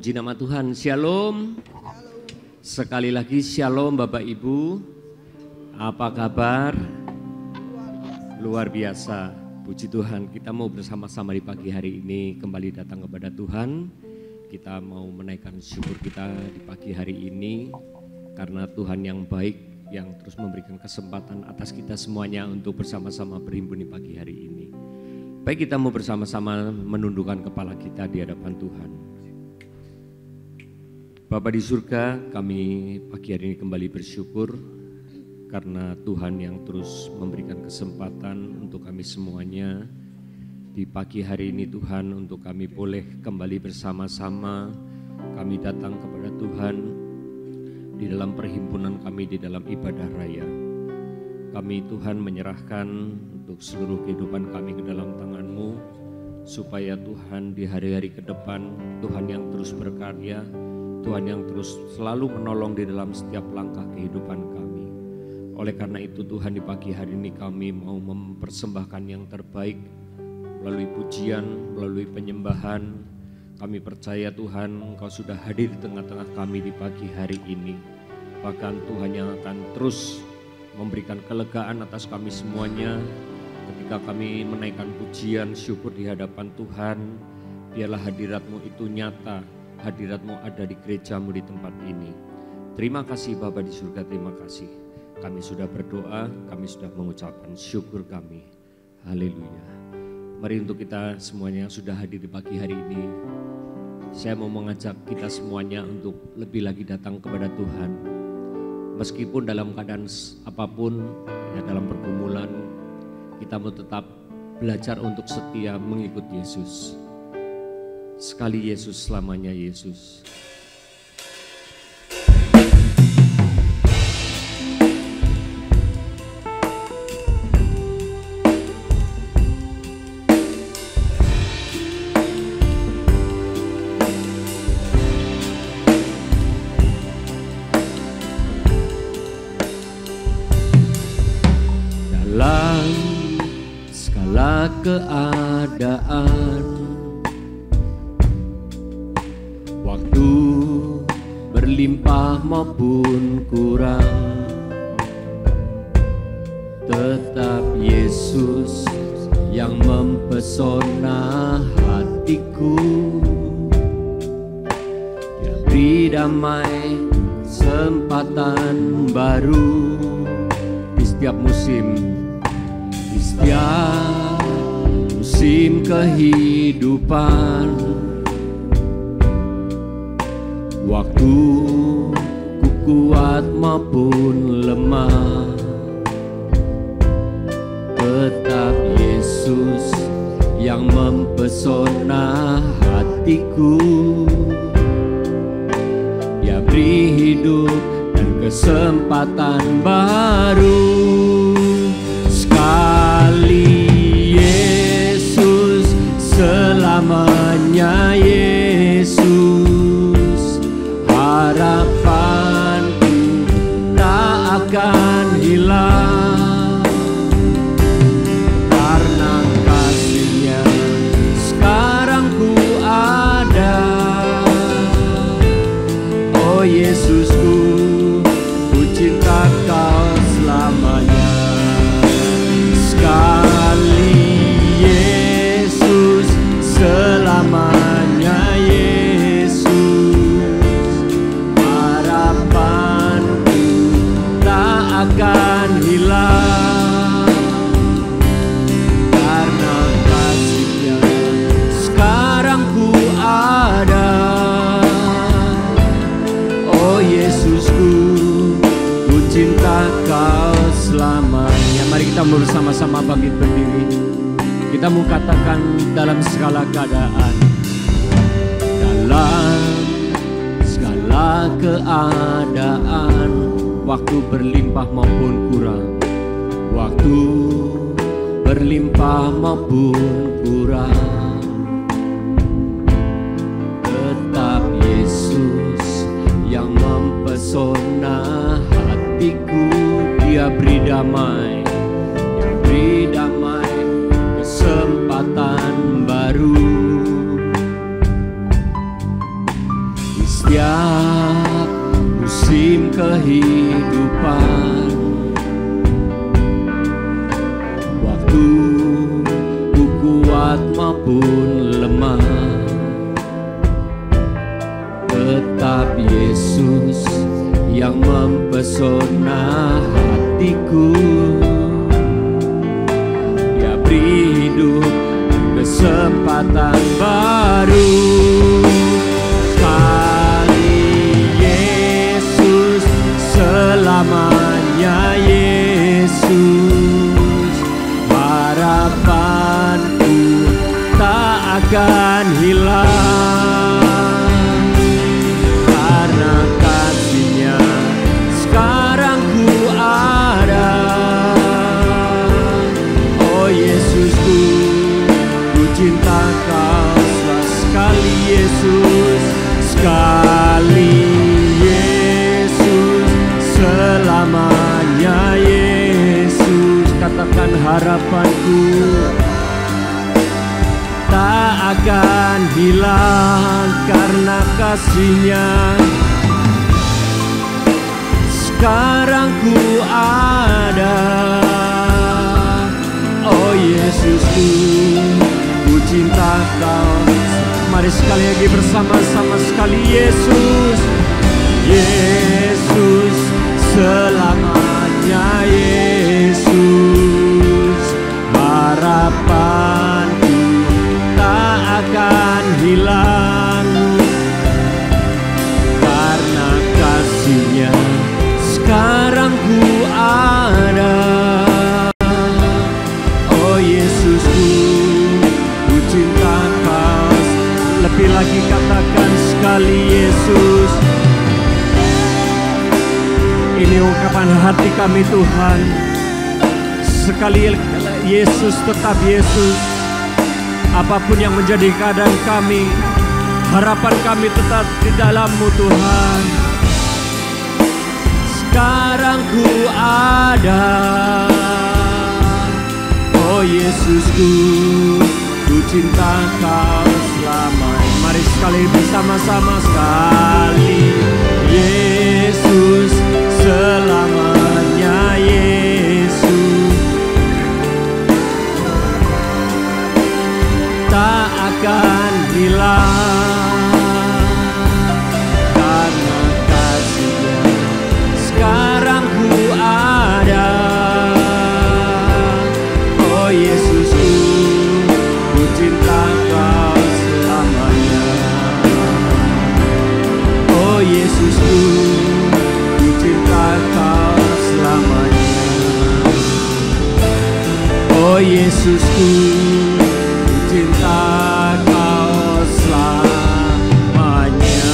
Puji nama Tuhan, Shalom. Sekali lagi Shalom Bapak Ibu. Apa kabar? Luar biasa. Puji Tuhan, kita mau bersama-sama di pagi hari ini kembali datang kepada Tuhan. Kita mau menaikkan syukur kita di pagi hari ini karena Tuhan yang baik yang terus memberikan kesempatan atas kita semuanya untuk bersama-sama berhimpun di pagi hari ini. Baik, kita mau bersama-sama menundukkan kepala kita di hadapan Tuhan. Bapa di surga, kami pagi hari ini kembali bersyukur karena Tuhan yang terus memberikan kesempatan untuk kami semuanya di pagi hari ini Tuhan, untuk kami boleh kembali bersama-sama. Kami datang kepada Tuhan di dalam perhimpunan kami, di dalam ibadah raya. Kami Tuhan menyerahkan untuk seluruh kehidupan kami ke dalam tangan-Mu, supaya Tuhan di hari-hari ke depan Tuhan yang terus berkarya, Tuhan yang terus selalu menolong di dalam setiap langkah kehidupan kami. Oleh karena itu Tuhan, di pagi hari ini kami mau mempersembahkan yang terbaik melalui pujian, melalui penyembahan. Kami percaya Tuhan Engkau sudah hadir di tengah-tengah kami di pagi hari ini. Bahkan Tuhan yang akan terus memberikan kelegaan atas kami semuanya ketika kami menaikkan pujian syukur di hadapan Tuhan. Biarlah hadirat-Mu itu nyata, hadirat-Mu ada di gereja-Mu di tempat ini. Terima kasih Bapa di surga, terima kasih. Kami sudah berdoa, kami sudah mengucapkan syukur kami. Haleluya. Mari untuk kita semuanya yang sudah hadir di pagi hari ini, saya mau mengajak kita semuanya untuk lebih lagi datang kepada Tuhan. Meskipun dalam keadaan apapun, ya dalam pergumulan, kita mau tetap belajar untuk setia mengikut Yesus. Sekali Yesus, selamanya Yesus. Dalam segala keadaan, waktu berlimpah maupun kurang, tetap Yesus yang mempesona hatiku. Dia beri damai, kesempatan baru di setiap musim, di setiap musim kehidupan. Waktu ku kuat maupun lemah, tetap Yesus yang mempesona hatiku. Dia beri hidup dan kesempatan baru. Sekali Yesus, selamanya Yesus. Harapanku tak akan hilang, karena kasih-Nya sekarang ku ada. Oh Yesusku, ku cinta Kau selamanya. Sekali Yesus, selamanya Yesus. Harapanku tak akan hilang, karena kasih-Nya sekarang ku ada. Oh Yesusku, ku cinta Kau selamanya. Mari kita bersama-sama bangkit berdiri. Kita mau katakan dalam segala keadaan, dalam segala keadaan, waktu berlimpah maupun kurang, waktu berlimpah maupun kurang, tetap Yesus yang mempesona hatiku. Dia beri damai, Dia beri damai, kesempatan baru. setiap musim kehidupan. Waktu ku kuat maupun lemah, tetap Yesus yang mempesona hatiku. Dia beri hidup kesempatan baru. Kali Yesus, selamanya Yesus, harapanku tak akan hilang. Karena kasih-Nya sekarang ku ada. Oh Yesusku, ku cinta Kau sekali Yesus, sekali Yesus, selamanya Yesus. Katakan harapanku tak akan hilang karena kasih-Nya sekarang ku ada. Oh Yesusku, ku cinta Kau. Mari sekali lagi bersama-sama sekali. Yesus, Yesus, selamanya Yesus, harapanku tak akan hilang karena kasih-Nya sekarang ku ada. Oh Yesusku, ku cinta Kau. Lebih lagi katakan sekali Yesus. Ini ungkapan hati kami Tuhan. Sekali Yesus, tetap Yesus. Apapun yang menjadi keadaan kami, harapan kami tetap di dalam-Mu Tuhan. Sekarang ku ada. Oh Yesusku, ku cinta Kau selamanya. Mari sekali bersama-sama sekali. Yesus, selamanya Yesus, tak akan hilang karena kasih-Nya sekarang ku ada. Oh Yesusku, ku cinta Kau selamanya. Oh Yesusku, ku cinta Kau selamanya. Oh Yesusku, ku cinta Kau selamanya.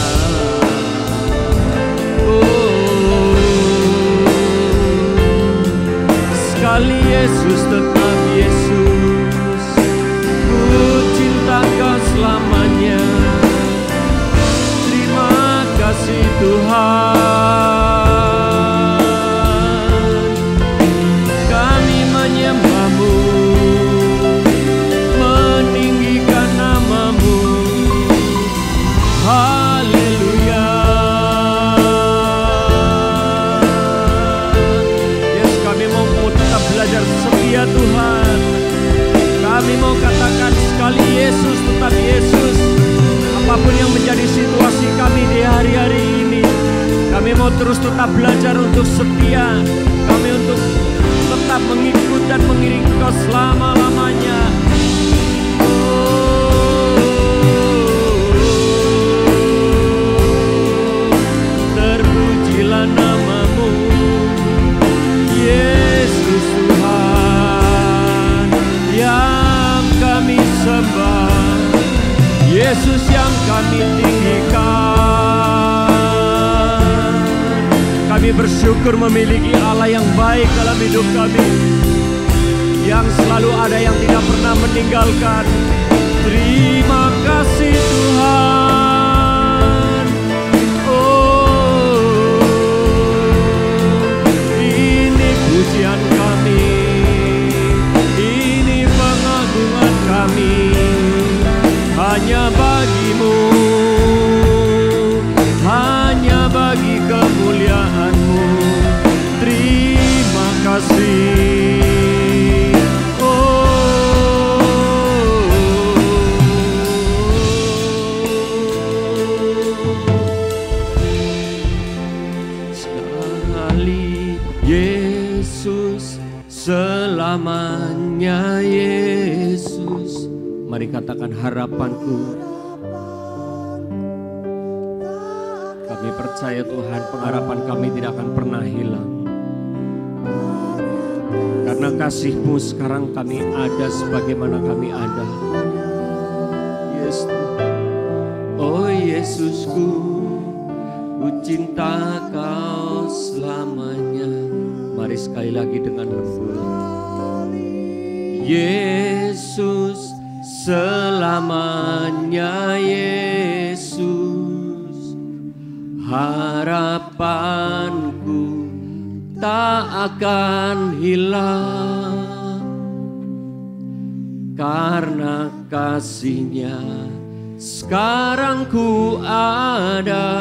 Oh, sekali Yesus, tetap Yesus, ku cinta Kau selamanya. Terima kasih Tuhan, kami menyembah-Mu, meninggikan nama-Mu. Haleluya. Yes, kami mau tetap belajar setia Tuhan. Kami mau katakan sekali Yesus, tetap Yesus. Apapun yang menjadi situasi kami di hari-hari ini, kami mau terus tetap belajar untuk setia. Kami untuk tetap mengikut dan mengiring Kau selama-lamanya. Terpujilah nama-Mu, Yesus Tuhan yang kami sembah, Yesus yang kami tinggikan. Kami bersyukur memiliki Allah yang baik dalam hidup kami, yang selalu ada, yang tidak pernah meninggalkan. Terima kasih Tuhan. Oh, ini pujian kami, ini pengagungan kami hanya bagi-Mu. selamanya Yesus. Mari katakan harapanku. Kami percaya Tuhan, pengharapan kami tidak akan pernah hilang. Karena kasih-Mu sekarang kami ada sebagaimana kami ada. Yes, oh Yesusku, ku cinta Kau selamanya. Mari sekali lagi dengan lembut. Yesus, selamanya Yesus, harapanku tak akan hilang, karena kasih-Nya sekarang ku ada.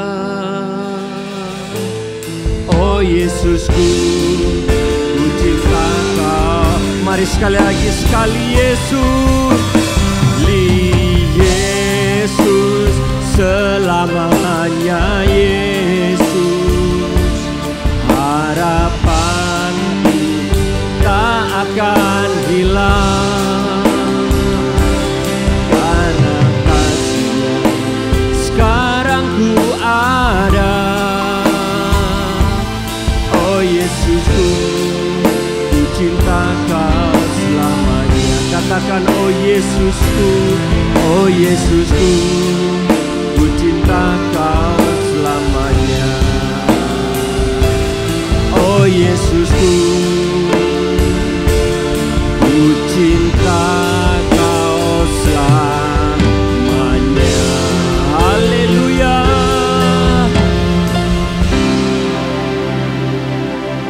Oh Yesusku, ku cinta Kau. Mari sekali lagi, sekali Yesus. Yesus, selamanya Yesus, harapanku tak akan hilang, karena kasih-Nya sekarang ku ada. Oh Yesusku, ku cinta Kau selamanya. Katakan oh Yesusku, oh Yesusku, ku cinta Kau selamanya. Oh Yesusku, ku cinta Kau selamanya. Haleluya.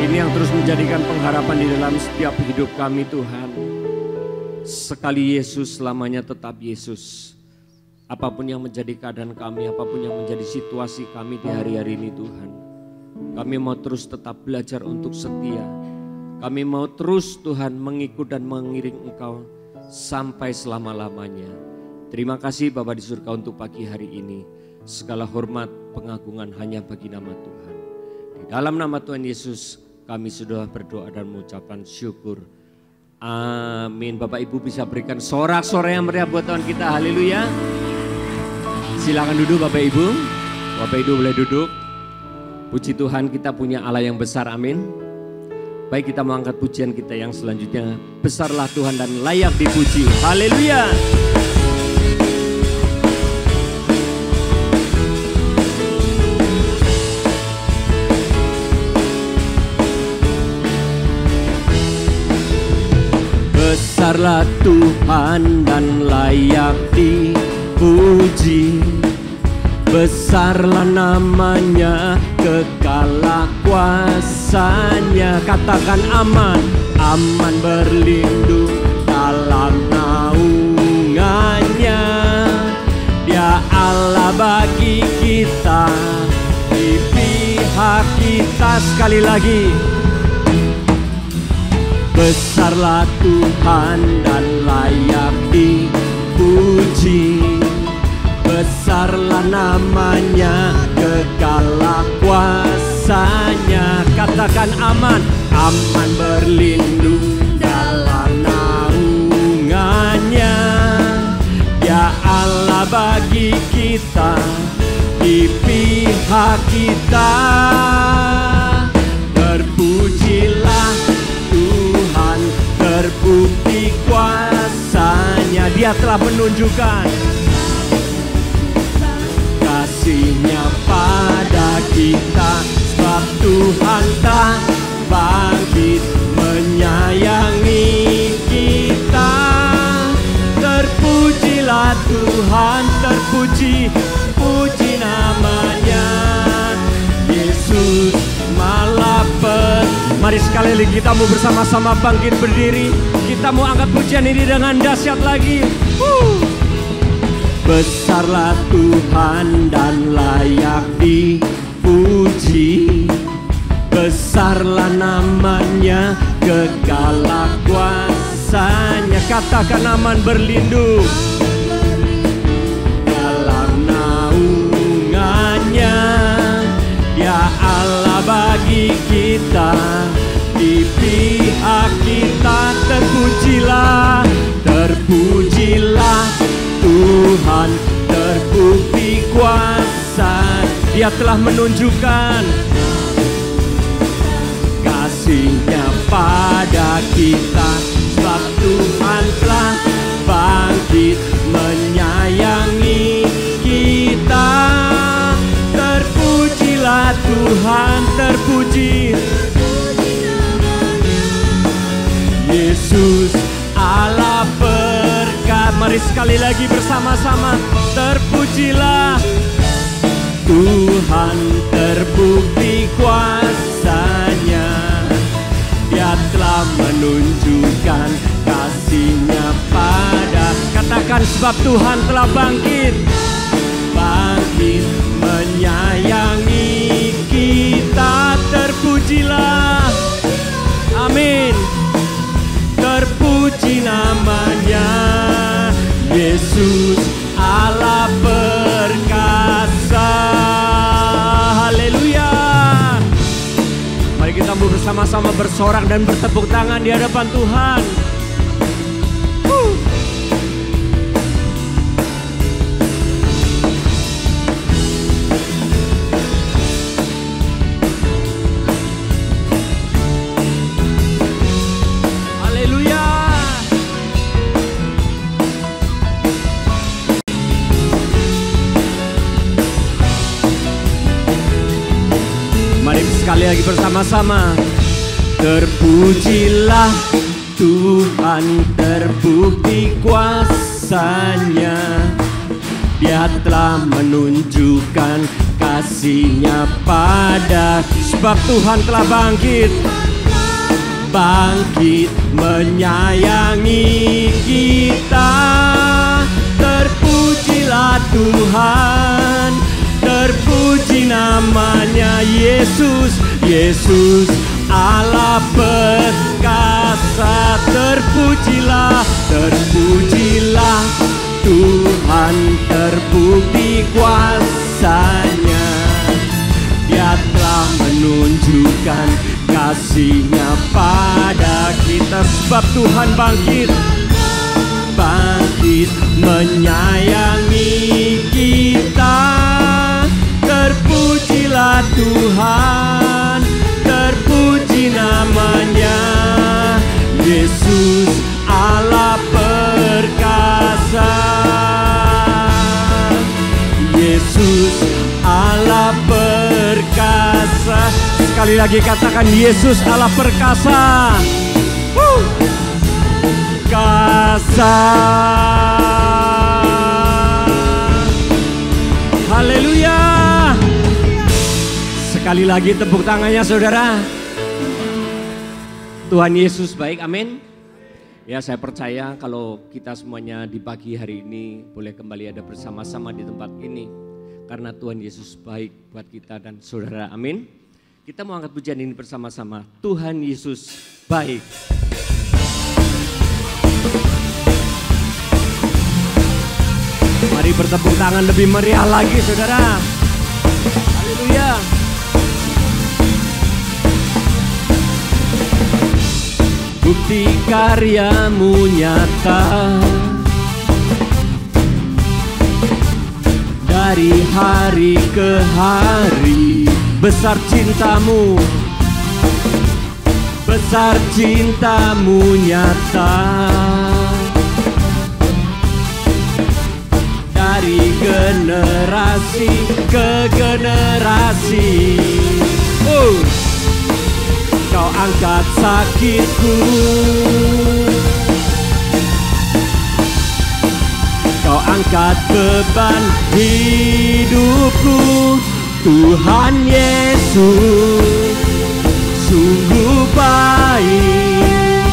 Ini yang terus menjadikan pengharapan di dalam setiap hidup kami Tuhan. Sekali Yesus, selamanya tetap Yesus. Apapun yang menjadi keadaan kami, apapun yang menjadi situasi kami di hari-hari ini Tuhan, kami mau terus tetap belajar untuk setia. Kami mau terus Tuhan mengikut dan mengiring Engkau sampai selama-lamanya. Terima kasih Bapa di surga untuk pagi hari ini. Segala hormat, pengagungan hanya bagi nama Tuhan. Di dalam nama Tuhan Yesus kami sudah berdoa dan mengucapkan syukur. Amin. Bapak Ibu bisa berikan sorak-sorai yang meriah buat Tuhan kita. Haleluya. Silakan duduk Bapak Ibu. Bapak Ibu boleh duduk. Puji Tuhan, kita punya Allah yang besar. Amin. Baik, kita mau angkat pujian kita yang selanjutnya. Besarlah Tuhan dan layak dipuji. Haleluya. Besarlah Tuhan dan layak dipuji. Besarlah namanya, kekalah kuasanya. Katakan aman, aman berlindung dalam naungannya. Dia Allah bagi kita, di pihak kita. Sekali lagi. Besarlah Tuhan dan layak dipuji. Besarlah namanya, kekalah kuasanya. Katakan aman, aman berlindung dalam naungannya. Ya Allah bagi kita, di pihak kita. Terpujilah Tuhan, terbukti kuasanya. Dia telah menunjukkan kasih-Nya pada kita, sebab Tuhan tak bangkit menyayangi kita. Terpujilah Tuhan, terpuji, puji namanya. Yesus malah Mari sekali lagi kita mau bersama-sama bangkit berdiri. Kita mau angkat pujian ini dengan dahsyat lagi. Besarlah Tuhan dan layak dipuji. Besarlah namanya, kekalah kuasanya. Katakan aman berlindung dalam naungannya. Ya Allah bagi kita, di pihak kita. Tuhan terbukti kuasa. Dia telah menunjukkan kasih-Nya pada kita. Sebab Tuhan telah bangkit menyayangi kita. Terpujilah Tuhan, terpuji Yesus Allah berkat. Mari sekali lagi bersama-sama. Terpujilah Tuhan, terbukti kuasa-Nya. Dia telah menunjukkan kasih-Nya pada. Katakan, sebab Tuhan telah bangkit, bangkit menyayangi kita. Terpujilah, amin. Terpuji namanya Yesus Allah perkasa. Haleluya. Mari kita bersama-sama bersorak dan bertepuk tangan di hadapan Tuhan. Sekali lagi bersama-sama. Terpujilah Tuhan, terbukti kuasa-Nya. Dia telah menunjukkan kasih-Nya pada. Sebab Tuhan telah bangkit, bangkit menyayangi kita. Terpujilah Tuhan, terpuji namanya Yesus, Yesus Allah perkasa. Terpujilah, terpujilah Tuhan, terbukti kuasa-Nya. Dia telah menunjukkan kasih-Nya pada kita. Sebab Tuhan bangkit, bangkit menyayangi kita. Terpujilah Tuhan, terpuji namanya Yesus Allah perkasa. Yesus Allah perkasa. Sekali lagi katakan, Yesus Allah perkasa. Kasa. Haleluya. Sekali lagi tepuk tangannya saudara. Tuhan Yesus baik, amin. Ya, saya percaya kalau kita semuanya di pagi hari ini boleh kembali ada bersama-sama di tempat ini. Karena Tuhan Yesus baik buat kita dan saudara, amin. Kita mau angkat pujian ini bersama-sama. Tuhan Yesus baik. Mari bertepuk tangan lebih meriah lagi saudara. Haleluya. Bukti karya-Mu nyata, dari hari ke hari. Besar cinta-Mu, besar cinta-Mu nyata. Dari generasi ke generasi. Kau angkat sakitku, Kau angkat beban hidupku. Tuhan Yesus sungguh baik,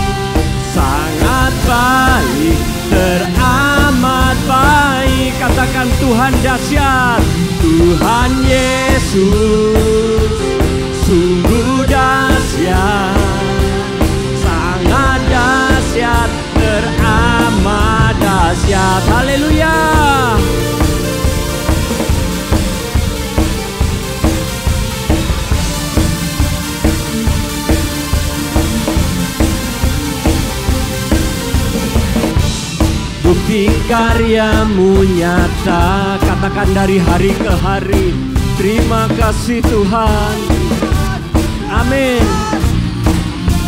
sangat baik, teramat baik. Katakan, Tuhan dahsyat, Tuhan Yesus sungguh dahsyat, sangat dahsyat, teramat dahsyat. Haleluya. Bukti Bagi karyamu nyata, katakan dari hari ke hari, terima kasih Tuhan. Amin.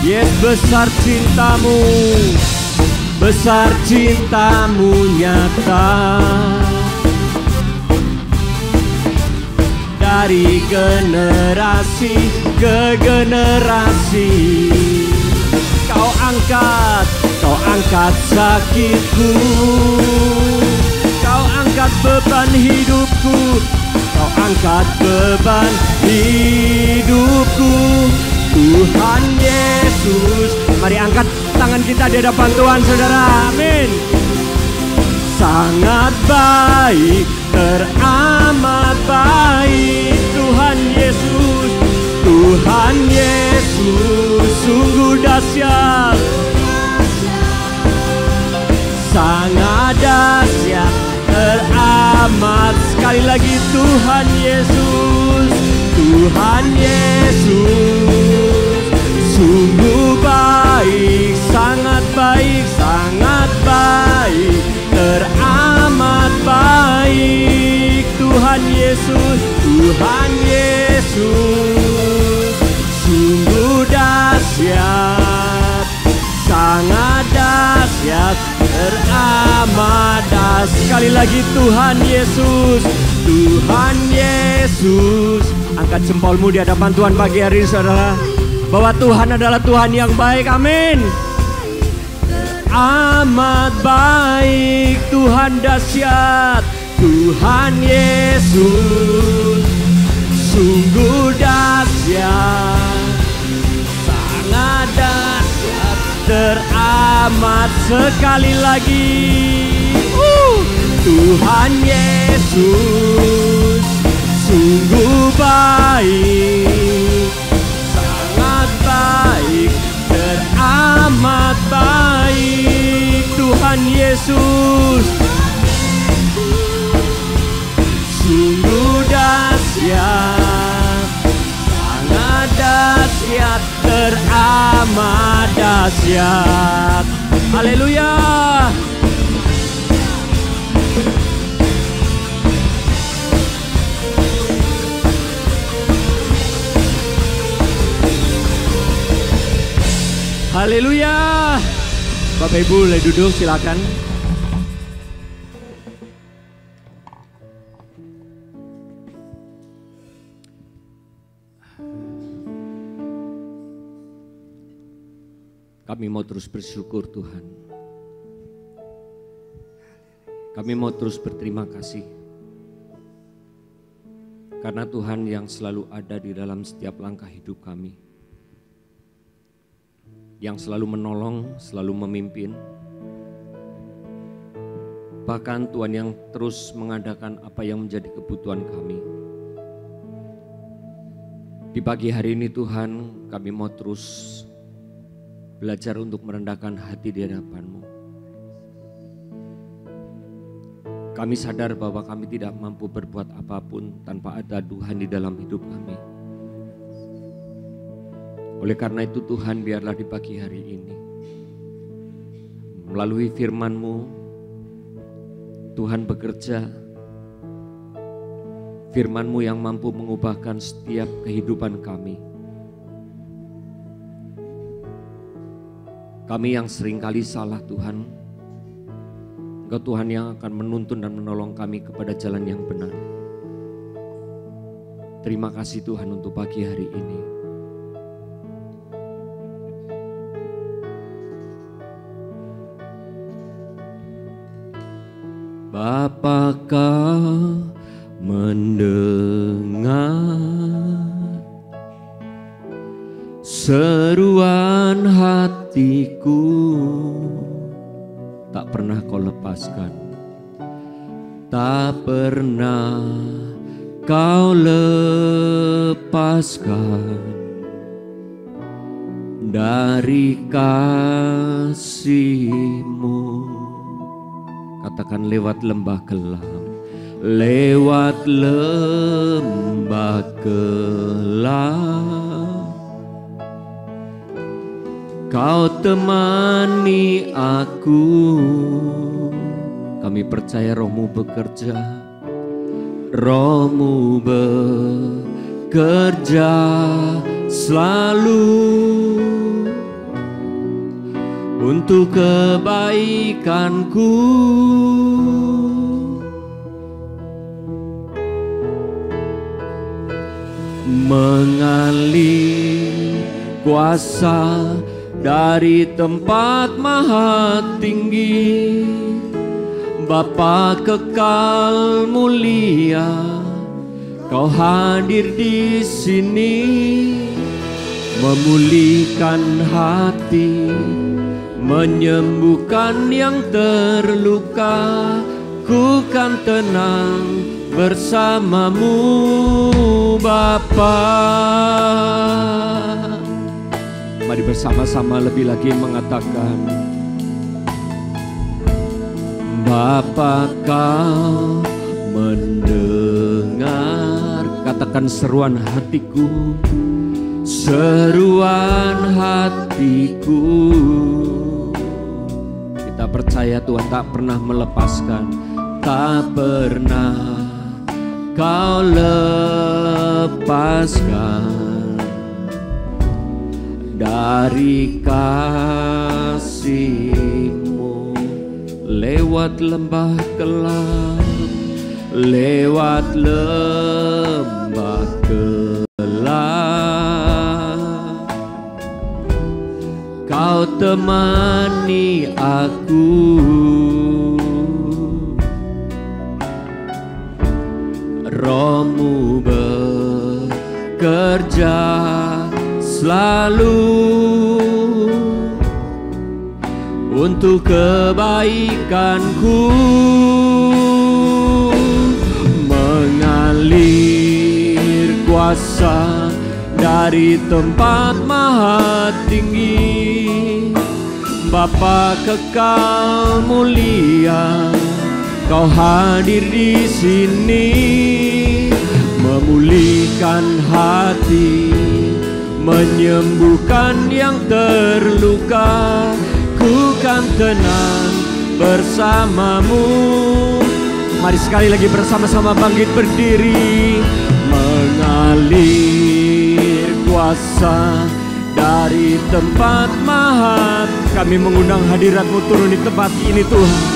Yes, besar cintamu, besar cintamu nyata. Dari generasi ke generasi, kau angkat sakitku, kau angkat beban hidupku, kau angkat beban hidupku. Tuhan Yesus, mari angkat tangan kita di hadapan Tuhan, saudara. Amin. Sangat baik, teramat baik Tuhan Yesus. Tuhan Yesus sungguh dahsyat, sangat dahsyat, teramat. Sekali lagi Tuhan Yesus, Tuhan Yesus sungguh baik, sangat baik, sangat baik, teramat baik Tuhan Yesus. Tuhan Yesus sungguh dahsyat, sangat dahsyat, teramat dahsyat. Sekali lagi Tuhan Yesus, Tuhan Yesus. Angkat jempolmu di hadapan Tuhan pagi hari ini, saudara, bahwa Tuhan adalah Tuhan yang baik. Amin. Amat baik, Tuhan dahsyat, Tuhan Yesus sungguh dahsyat, sangat dahsyat, teramat. Sekali lagi Tuhan Yesus sungguh baik, sangat baik, teramat baik Tuhan Yesus sungguh dahsyat, sangat dahsyat, teramat dahsyat. Haleluya. Haleluya. Bapak Ibu boleh duduk, silakan. Kami mau terus bersyukur Tuhan. Kami mau terus berterima kasih. Karena Tuhan yang selalu ada di dalam setiap langkah hidup kami. Yang selalu menolong, selalu memimpin. Bahkan Tuhan yang terus mengadakan apa yang menjadi kebutuhan kami. Di pagi hari ini Tuhan, kami mau terus belajar untuk merendahkan hati di hadapan-Mu. Kami sadar bahwa kami tidak mampu berbuat apapun tanpa ada Tuhan di dalam hidup kami. Oleh karena itu Tuhan, biarlah di pagi hari ini melalui firman-Mu Tuhan bekerja. Firman-Mu yang mampu mengubahkan setiap kehidupan kami. Kami yang seringkali salah Tuhan, Engkau Tuhan yang akan menuntun dan menolong kami kepada jalan yang benar. Terima kasih Tuhan untuk pagi hari ini. Bapa, Kau mendengar seruan hatiku, tak pernah Kau lepaskan, tak pernah Kau lepaskan dari kasih-Mu. Katakan lewat lembah kelam, lewat lembah kelam, Kau temani aku, Kami percaya Roh-Mu bekerja, Roh-Mu bekerja selalu untuk kebaikanku. Mengalir kuasa dari tempat maha tinggi, Bapa kekal mulia, Kau hadir di sini, memulihkan hati, menyembuhkan yang terluka. Ku kan tenang bersamamu Bapa. Mari bersama-sama lebih lagi mengatakan, Bapa Kau mendengar, katakan seruan hatiku, seruan hatiku. Kita percaya Tuhan tak pernah melepaskan, tak pernah Kau lepaskan dari kasih-Mu. Lewat lembah gelap, lewat lembah gelap, Kau temani aku. Roh-Mu bekerja selalu untuk kebaikanku. Mengalir kuasa dari tempat maha tinggi, Bapa kekal mulia, Kau hadir di sini, memulihkan hati, menyembuhkan yang terluka. Ku kan tenang bersamamu. Mari sekali lagi bersama-sama bangkit berdiri. Mengalir kuasa dari tempat maha. Kami mengundang hadirat-Mu turun di tempat ini Tuhan.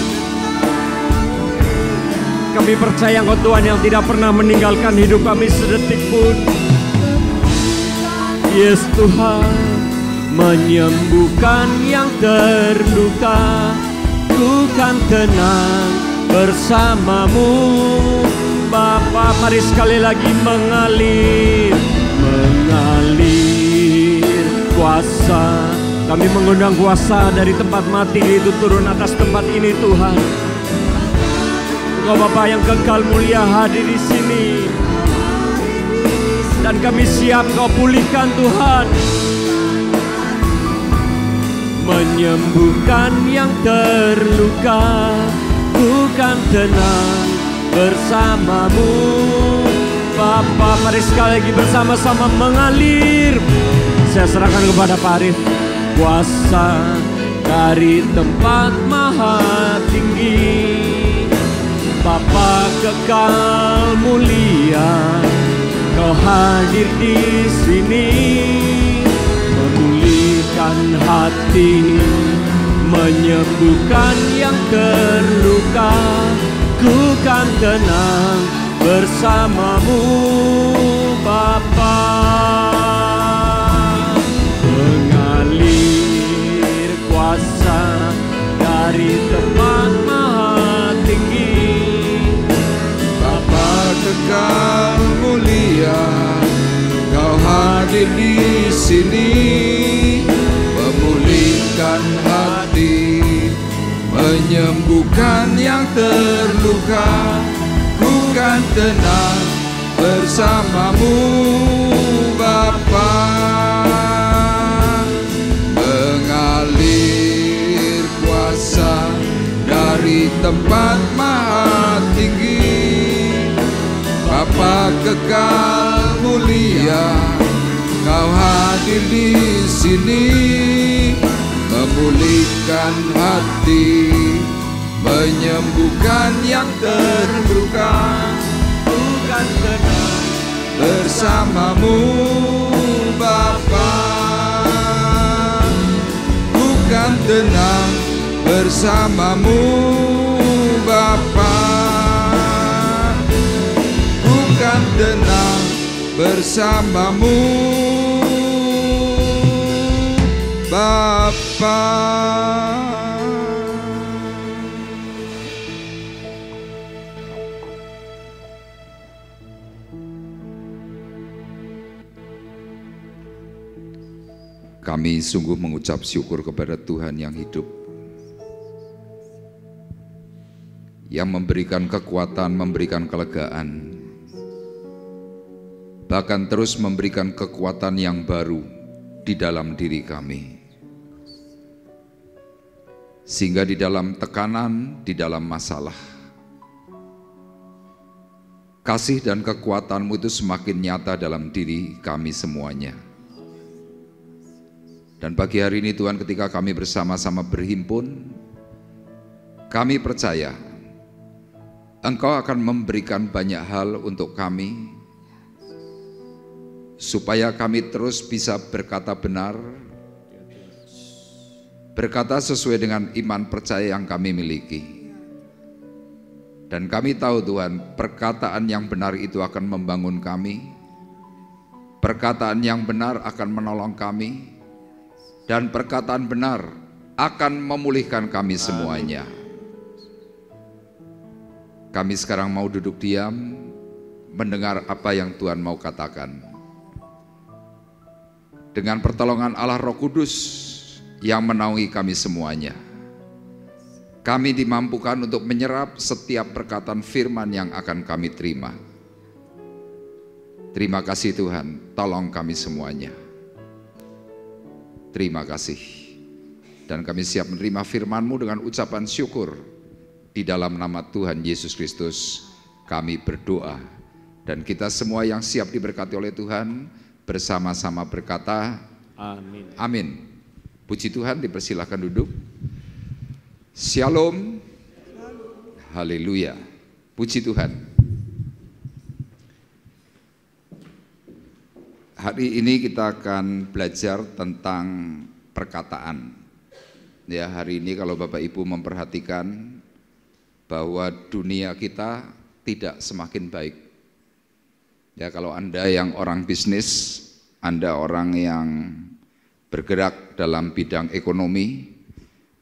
Kami percaya Engkau Tuhan yang tidak pernah meninggalkan hidup kami sedetik pun. Yes Tuhan, menyembuhkan yang terluka. Ku kan tenang bersamamu Bapa. Mari sekali lagi mengalir, mengalir kuasa. Kami mengundang kuasa dari tempat mati itu turun atas tempat ini Tuhan. Engkau Bapa yang kekal mulia hadir di sini, dan kami siap Kau pulihkan Tuhan, menyembuhkan yang terluka. Ku kan tenang bersamamu Bapa. Mari sekali lagi bersama-sama mengalir. Saya serahkan kepada Pak Arif kuasa dari tempat maha tinggi, Bapa kekal mulia, Kau hadir di sini, memulihkan hati, menyembuhkan yang terluka. Ku kan tenang bersamamu Bapa. Mengalir kuasa dari tempat maha tinggi, kekal mulia, Kau hadir di sini, memulihkan hati, menyembuhkan yang terluka. Ku kan tenang bersamamu Bapa. Mengalir kuasa dari tempat maha tinggi, Bapa kekal mulia, Kau hadir di sini, memulihkan hati, menyembuhkan yang terluka. Ku kan tenang Bersamamu Bapa, ku kan tenang bersamamu Bapa, ku kan tenang bersamamu Bapa. Kami sungguh mengucap syukur kepada Tuhan yang hidup, yang memberikan kekuatan, memberikan kelegaan, bahkan terus memberikan kekuatan yang baru di dalam diri kami. Sehingga di dalam tekanan, di dalam masalah, kasih dan kekuatan-Mu itu semakin nyata dalam diri kami semuanya. Dan pagi hari ini Tuhan, ketika kami bersama-sama berhimpun, kami percaya Engkau akan memberikan banyak hal untuk kami, supaya kami terus bisa berkata benar, berkata sesuai dengan iman percaya yang kami miliki. Dan kami tahu Tuhan, perkataan yang benar itu akan membangun kami, perkataan yang benar akan menolong kami, dan perkataan benar akan memulihkan kami semuanya. Kami sekarang mau duduk diam, mendengar apa yang Tuhan mau katakan. Dengan pertolongan Allah Roh Kudus yang menaungi kami semuanya, kami dimampukan untuk menyerap setiap perkataan firman yang akan kami terima. Terima kasih Tuhan, tolong kami semuanya. Terima kasih. Dan kami siap menerima firman-Mu dengan ucapan syukur. Di dalam nama Tuhan Yesus Kristus kami berdoa. Dan kita semua yang siap diberkati oleh Tuhan bersama-sama berkata amin. Amin. Puji Tuhan, dipersilahkan duduk. Shalom. Haleluya. Puji Tuhan. Hari ini kita akan belajar tentang perkataan. Ya, hari ini kalau Bapak Ibu memperhatikan bahwa dunia kita tidak semakin baik. Ya, kalau Anda yang orang bisnis, Anda orang yang bergerak dalam bidang ekonomi,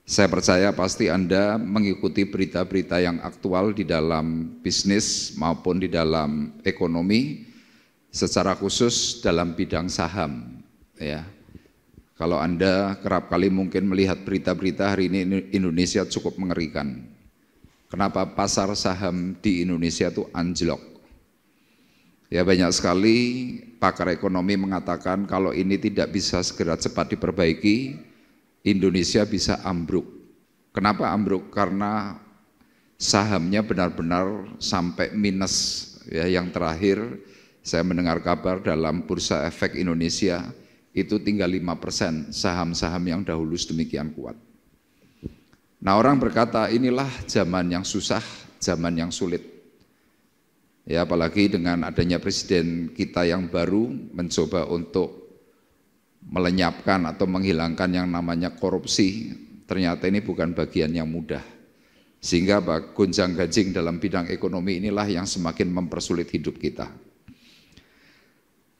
saya percaya pasti Anda mengikuti berita-berita yang aktual di dalam bisnis maupun di dalam ekonomi, secara khusus dalam bidang saham. Ya, kalau Anda kerap kali mungkin melihat berita-berita hari ini Indonesia cukup mengerikan. Kenapa pasar saham di Indonesia itu anjlok? Ya, banyak sekali pakar ekonomi mengatakan kalau ini tidak bisa segera cepat diperbaiki, Indonesia bisa ambruk. Kenapa ambruk? Karena sahamnya benar-benar sampai minus. Ya, yang terakhir saya mendengar kabar dalam Bursa Efek Indonesia itu tinggal 5% saham-saham yang dahulu sedemikian kuat. Nah, orang berkata inilah zaman yang susah, zaman yang sulit. Ya, apalagi dengan adanya presiden kita yang baru mencoba untuk melenyapkan atau menghilangkan yang namanya korupsi, ternyata ini bukan bagian yang mudah. Sehingga gonjang-ganjing dalam bidang ekonomi inilah yang semakin mempersulit hidup kita.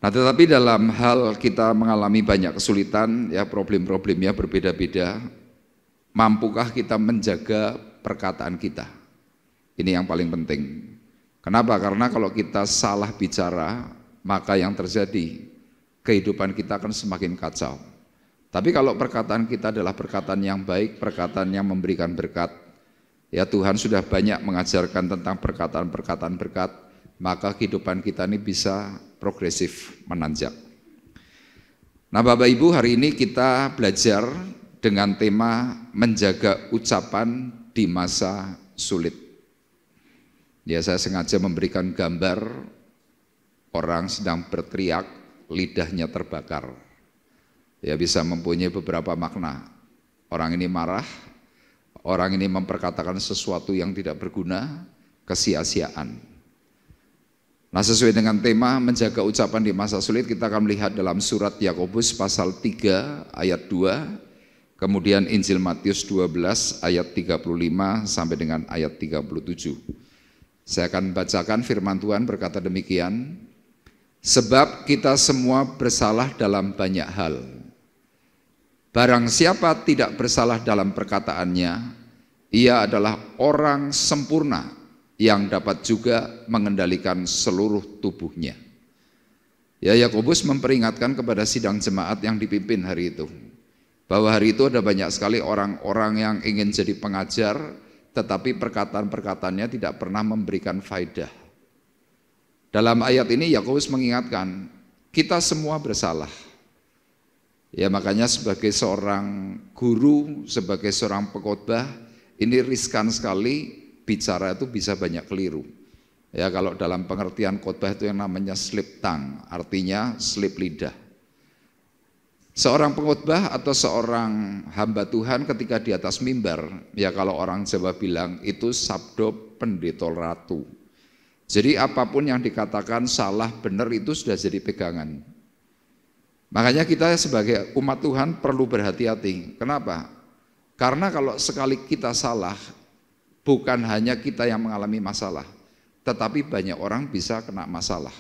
Nah, tetapi dalam hal kita mengalami banyak kesulitan, ya problem-problemnya berbeda-beda, mampukah kita menjaga perkataan kita? Ini yang paling penting. Kenapa? Karena kalau kita salah bicara, maka yang terjadi, kehidupan kita akan semakin kacau. Tapi kalau perkataan kita adalah perkataan yang baik, perkataan yang memberikan berkat, ya Tuhan sudah banyak mengajarkan tentang perkataan-perkataan berkat, maka kehidupan kita ini bisa progresif, menanjak. Nah, Bapak Ibu, hari ini kita belajar dengan tema menjaga ucapan di masa sulit. Ya, saya sengaja memberikan gambar orang sedang berteriak, lidahnya terbakar. Ya, bisa mempunyai beberapa makna. Orang ini marah, Orang ini memperkatakan sesuatu yang tidak berguna, kesia-siaan. Nah, sesuai dengan tema menjaga ucapan di masa sulit, kita akan melihat dalam surat Yakobus pasal 3 ayat 2, kemudian Injil Matius 12 ayat 35 sampai dengan ayat 37. Saya akan bacakan firman Tuhan berkata demikian, sebab kita semua bersalah dalam banyak hal. Barang siapa tidak bersalah dalam perkataannya, ia adalah orang sempurna yang dapat juga mengendalikan seluruh tubuhnya. Ya, Yakobus memperingatkan kepada sidang jemaat yang dipimpin hari itu, bahwa hari itu ada banyak sekali orang-orang yang ingin jadi pengajar, tetapi perkataan-perkataannya tidak pernah memberikan faedah. Dalam ayat ini Yakobus mengingatkan, kita semua bersalah. Ya, makanya sebagai seorang guru, sebagai seorang pengkhotbah, ini riskan sekali bicara itu bisa banyak keliru. Ya, kalau dalam pengertian khotbah itu yang namanya slip tongue, artinya slip lidah. Seorang pengkhotbah atau seorang hamba Tuhan ketika di atas mimbar, ya kalau orang Jawa bilang itu sabdo pendeta ratu. Jadi apapun yang dikatakan salah benar itu sudah jadi pegangan. Makanya kita sebagai umat Tuhan perlu berhati-hati. Kenapa? Karena kalau sekali kita salah, bukan hanya kita yang mengalami masalah, tetapi banyak orang bisa kena masalah.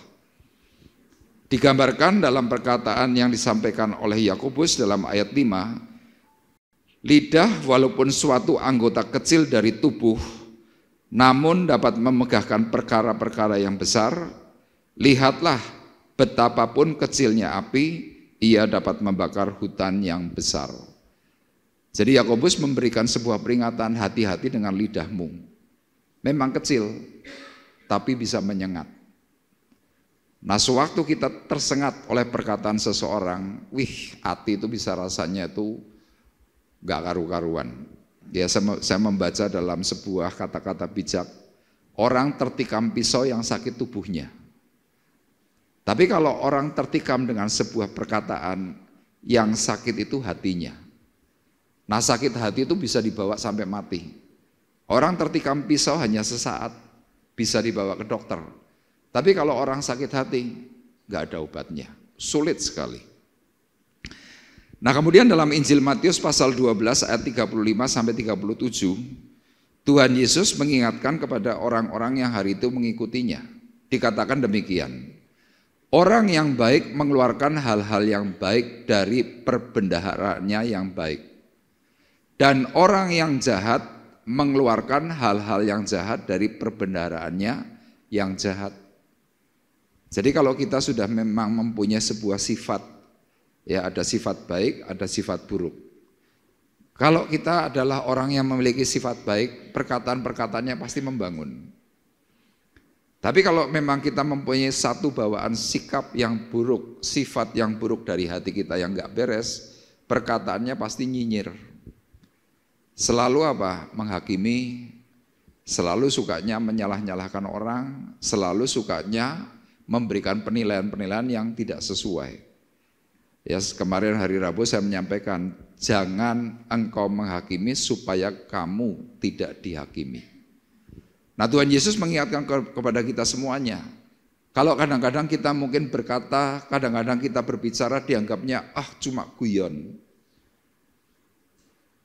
Digambarkan dalam perkataan yang disampaikan oleh Yakobus dalam ayat 5, lidah walaupun suatu anggota kecil dari tubuh, namun dapat memegahkan perkara-perkara yang besar. Lihatlah betapapun kecilnya api, ia dapat membakar hutan yang besar. Jadi Yakobus memberikan sebuah peringatan, hati-hati dengan lidahmu. Memang kecil, tapi bisa menyengat. Nah, sewaktu kita tersengat oleh perkataan seseorang, hati itu bisa rasanya itu gak karu-karuan. Ya, saya membaca dalam sebuah kata-kata bijak, orang tertikam pisau yang sakit tubuhnya. Tapi kalau orang tertikam dengan sebuah perkataan, yang sakit itu hatinya. Nah, sakit hati itu bisa dibawa sampai mati. Orang tertikam pisau hanya sesaat, bisa dibawa ke dokter. Tapi kalau orang sakit hati, nggak ada obatnya, sulit sekali. Nah, kemudian dalam Injil Matius pasal 12 ayat 35 sampai 37, Tuhan Yesus mengingatkan kepada orang-orang yang hari itu mengikutinya. Dikatakan demikian, orang yang baik mengeluarkan hal-hal yang baik dari perbendaharaannya yang baik. Dan orang yang jahat mengeluarkan hal-hal yang jahat dari perbendaharaannya yang jahat. Jadi kalau kita sudah memang mempunyai sebuah sifat, ya ada sifat baik, ada sifat buruk. Kalau kita adalah orang yang memiliki sifat baik, perkataan-perkataannya pasti membangun. Tapi kalau memang kita mempunyai satu bawaan sikap yang buruk, sifat yang buruk dari hati kita yang gak beres, perkataannya pasti nyinyir. Selalu apa? Menghakimi, selalu sukanya menyalah-nyalahkan orang, selalu sukanya memberikan penilaian-penilaian yang tidak sesuai. Ya, kemarin hari Rabu saya menyampaikan, jangan engkau menghakimi supaya kamu tidak dihakimi. Nah, Tuhan Yesus mengingatkan kepada kita semuanya. Kalau kadang-kadang kita mungkin berkata, kadang-kadang kita berbicara dianggapnya cuma guyon.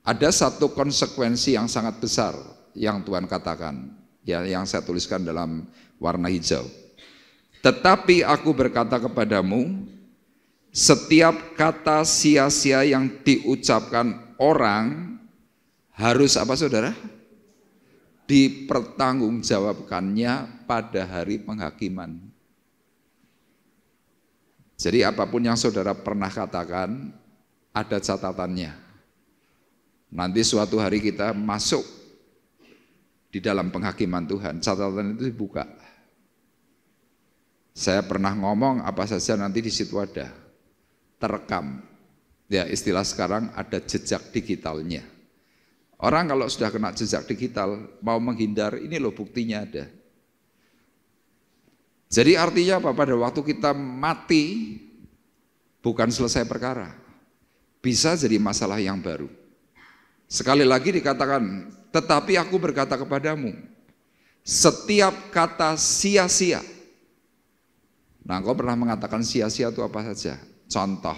Ada satu konsekuensi yang sangat besar yang Tuhan katakan, ya, yang saya tuliskan dalam warna hijau. Tetapi aku berkata kepadamu, setiap kata sia-sia yang diucapkan orang harus apa, saudara? Dipertanggungjawabkannya pada hari penghakiman. Jadi apapun yang saudara pernah katakan, ada catatannya. Nanti suatu hari kita masuk di dalam penghakiman Tuhan, catatan itu dibuka. Saya pernah ngomong apa saja nanti di situ ada, terekam. Ya, istilah sekarang ada jejak digitalnya. Orang kalau sudah kena jejak digital, mau menghindar, ini loh buktinya ada. Jadi artinya apa? Pada waktu kita mati, bukan selesai perkara. Bisa jadi masalah yang baru. Sekali lagi dikatakan, tetapi aku berkata kepadamu, setiap kata sia-sia. Nah, engkau pernah mengatakan sia-sia itu apa saja? Contoh,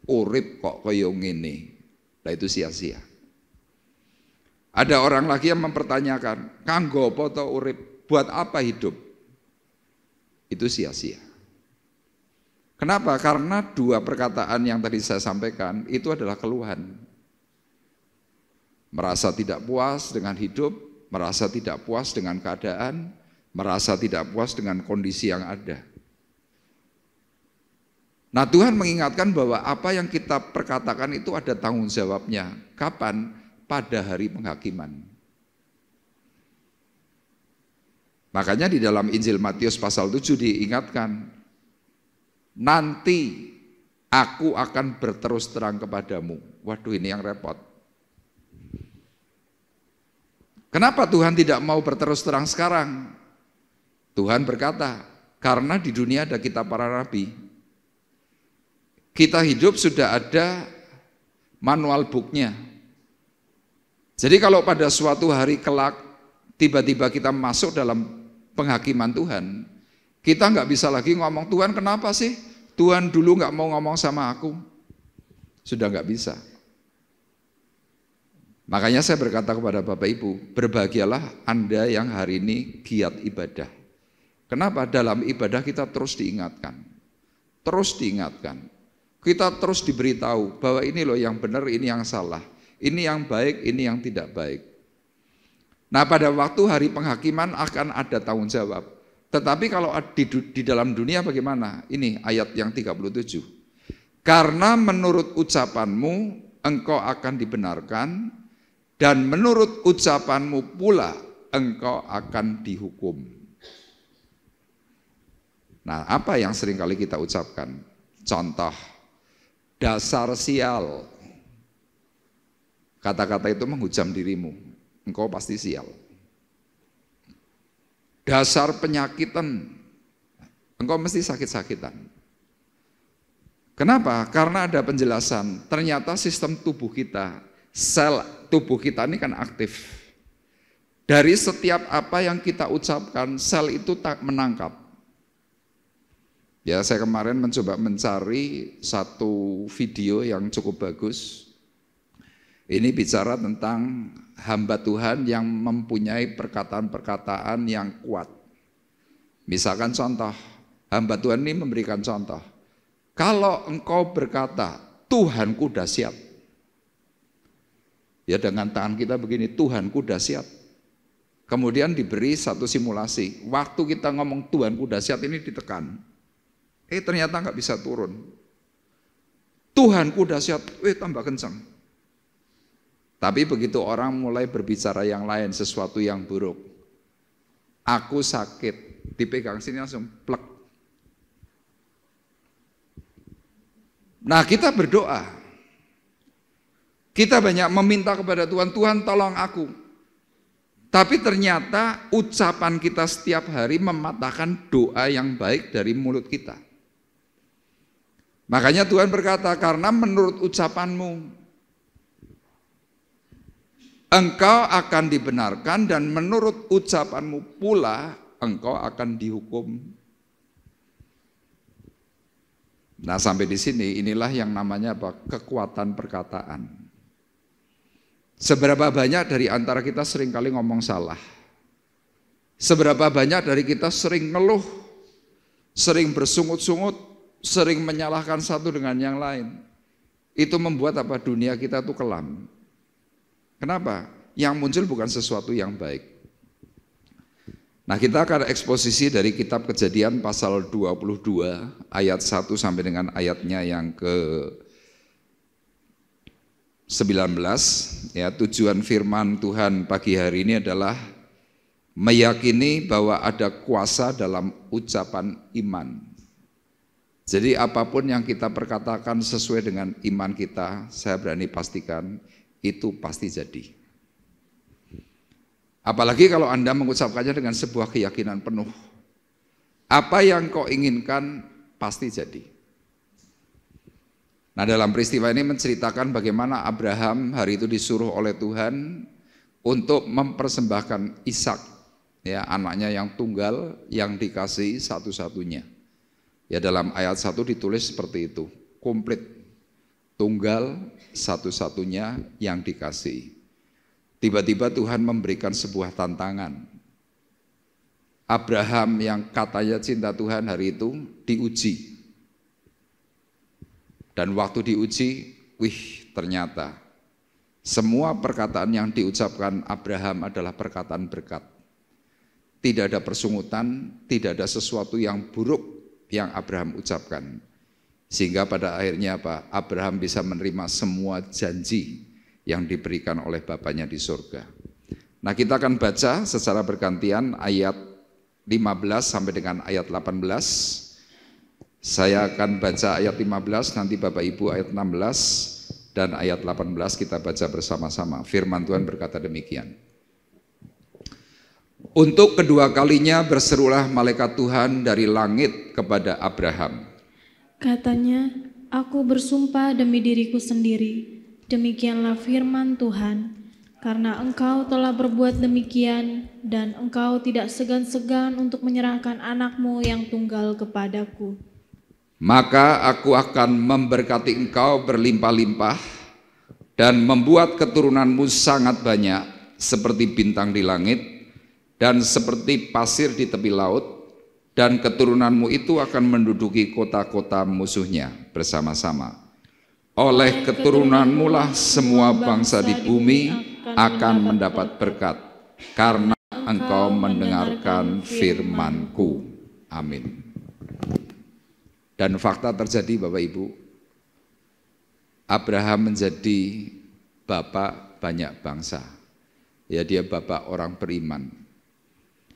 urip kok koyo ngene. Nah, itu sia-sia. Ada orang lagi yang mempertanyakan, kanggo apa to urip? Buat apa hidup? Itu sia-sia. Kenapa? Karena dua perkataan yang tadi saya sampaikan itu adalah keluhan. Merasa tidak puas dengan hidup, merasa tidak puas dengan keadaan, merasa tidak puas dengan kondisi yang ada. Nah, Tuhan mengingatkan bahwa apa yang kita perkatakan itu ada tanggung jawabnya. Kapan? Pada hari penghakiman. Makanya di dalam Injil Matius pasal 7 diingatkan, nanti aku akan berterus terang kepadamu. Waduh, ini yang repot. Kenapa Tuhan tidak mau berterus terang sekarang? Tuhan berkata, karena di dunia ada kitab para nabi. Kita hidup sudah ada manual booknya. Jadi kalau pada suatu hari kelak tiba-tiba kita masuk dalam penghakiman Tuhan, kita nggak bisa lagi ngomong, Tuhan kenapa sih? Tuhan dulu nggak mau ngomong sama aku. Sudah nggak bisa. Makanya saya berkata kepada Bapak Ibu, berbahagialah Anda yang hari ini giat ibadah. Kenapa? Dalam ibadah kita terus diingatkan. Terus diingatkan. Kita terus diberitahu bahwa ini loh yang benar, ini yang salah. Ini yang baik, ini yang tidak baik. Nah, pada waktu hari penghakiman akan ada tanggung jawab. Tetapi kalau di dalam dunia bagaimana? Ini ayat yang 37. Karena menurut ucapanmu engkau akan dibenarkan, dan menurut ucapanmu pula engkau akan dihukum. Nah, apa yang seringkali kita ucapkan? Contoh, dasar sial. Kata-kata itu menghujam dirimu, engkau pasti sial. Dasar penyakitan, engkau mesti sakit-sakitan. Kenapa? Karena ada penjelasan, ternyata sistem tubuh kita, sel tubuh kita ini kan aktif. Dari setiap apa yang kita ucapkan, sel itu tak menangkap. Ya, saya kemarin mencoba mencari satu video yang cukup bagus. Ini bicara tentang hamba Tuhan yang mempunyai perkataan-perkataan yang kuat. Misalkan contoh, hamba Tuhan ini memberikan contoh. Kalau engkau berkata, Tuhanku dahsyat. Ya, dengan tangan kita begini, Tuhanku dahsyat. Kemudian diberi satu simulasi. Waktu kita ngomong Tuhanku dahsyat ini ditekan. Ternyata nggak bisa turun. Tuhanku dahsyat, tambah kencang. Tapi begitu orang mulai berbicara yang lain, sesuatu yang buruk. Aku sakit, dipegang sini langsung plek. Nah, kita berdoa. Kita banyak meminta kepada Tuhan, Tuhan tolong aku. Tapi ternyata ucapan kita setiap hari mematahkan doa yang baik dari mulut kita. Makanya Tuhan berkata, karena menurut ucapanmu, engkau akan dibenarkan, dan menurut ucapanmu pula engkau akan dihukum. Nah, sampai di sini inilah yang namanya apa? Kekuatan perkataan. Seberapa banyak dari antara kita seringkali ngomong salah? Seberapa banyak dari kita sering ngeluh, sering bersungut-sungut, sering menyalahkan satu dengan yang lain? Itu membuat apa? Dunia kita tuh kelam. Kenapa? Yang muncul bukan sesuatu yang baik. Nah, kita akan eksposisi dari kitab Kejadian pasal 22 ayat 1 sampai dengan ayatnya yang ke-19. Ya, tujuan firman Tuhan pagi hari ini adalah meyakini bahwa ada kuasa dalam ucapan iman. Jadi apapun yang kita perkatakan sesuai dengan iman kita, saya berani pastikan itu pasti jadi. Apalagi kalau Anda mengucapkannya dengan sebuah keyakinan penuh. Apa yang kau inginkan pasti jadi. Nah, dalam peristiwa ini menceritakan bagaimana Abraham hari itu disuruh oleh Tuhan untuk mempersembahkan Ishak, ya, anaknya yang tunggal yang dikasihi satu-satunya. Ya, dalam ayat 1 ditulis seperti itu, komplit, tunggal satu-satunya yang dikasihi. Tiba-tiba Tuhan memberikan sebuah tantangan. Abraham yang katanya cinta Tuhan hari itu diuji. Dan waktu diuji, ternyata semua perkataan yang diucapkan Abraham adalah perkataan berkat. Tidak ada persungutan, tidak ada sesuatu yang buruk yang Abraham ucapkan. Sehingga pada akhirnya Abraham bisa menerima semua janji yang diberikan oleh Bapaknya di surga. Nah, kita akan baca secara bergantian ayat 15 sampai dengan ayat 18. Saya akan baca ayat 15, nanti Bapak Ibu ayat 16 dan ayat 18 kita baca bersama-sama. Firman Tuhan berkata demikian. Untuk kedua kalinya berserulah malaikat Tuhan dari langit kepada Abraham. Katanya, aku bersumpah demi diriku sendiri, demikianlah firman Tuhan, karena engkau telah berbuat demikian dan engkau tidak segan-segan untuk menyerahkan anakmu yang tunggal kepadaku. Maka aku akan memberkati engkau berlimpah-limpah dan membuat keturunanmu sangat banyak seperti bintang di langit dan seperti pasir di tepi laut, dan keturunanmu itu akan menduduki kota-kota musuhnya bersama-sama. Oleh keturunanmu lah semua bangsa di bumi akan mendapat berkat, karena engkau mendengarkan firman-Ku. Amin. Dan fakta terjadi Bapak Ibu, Abraham menjadi bapak banyak bangsa. Ya, dia bapak orang beriman.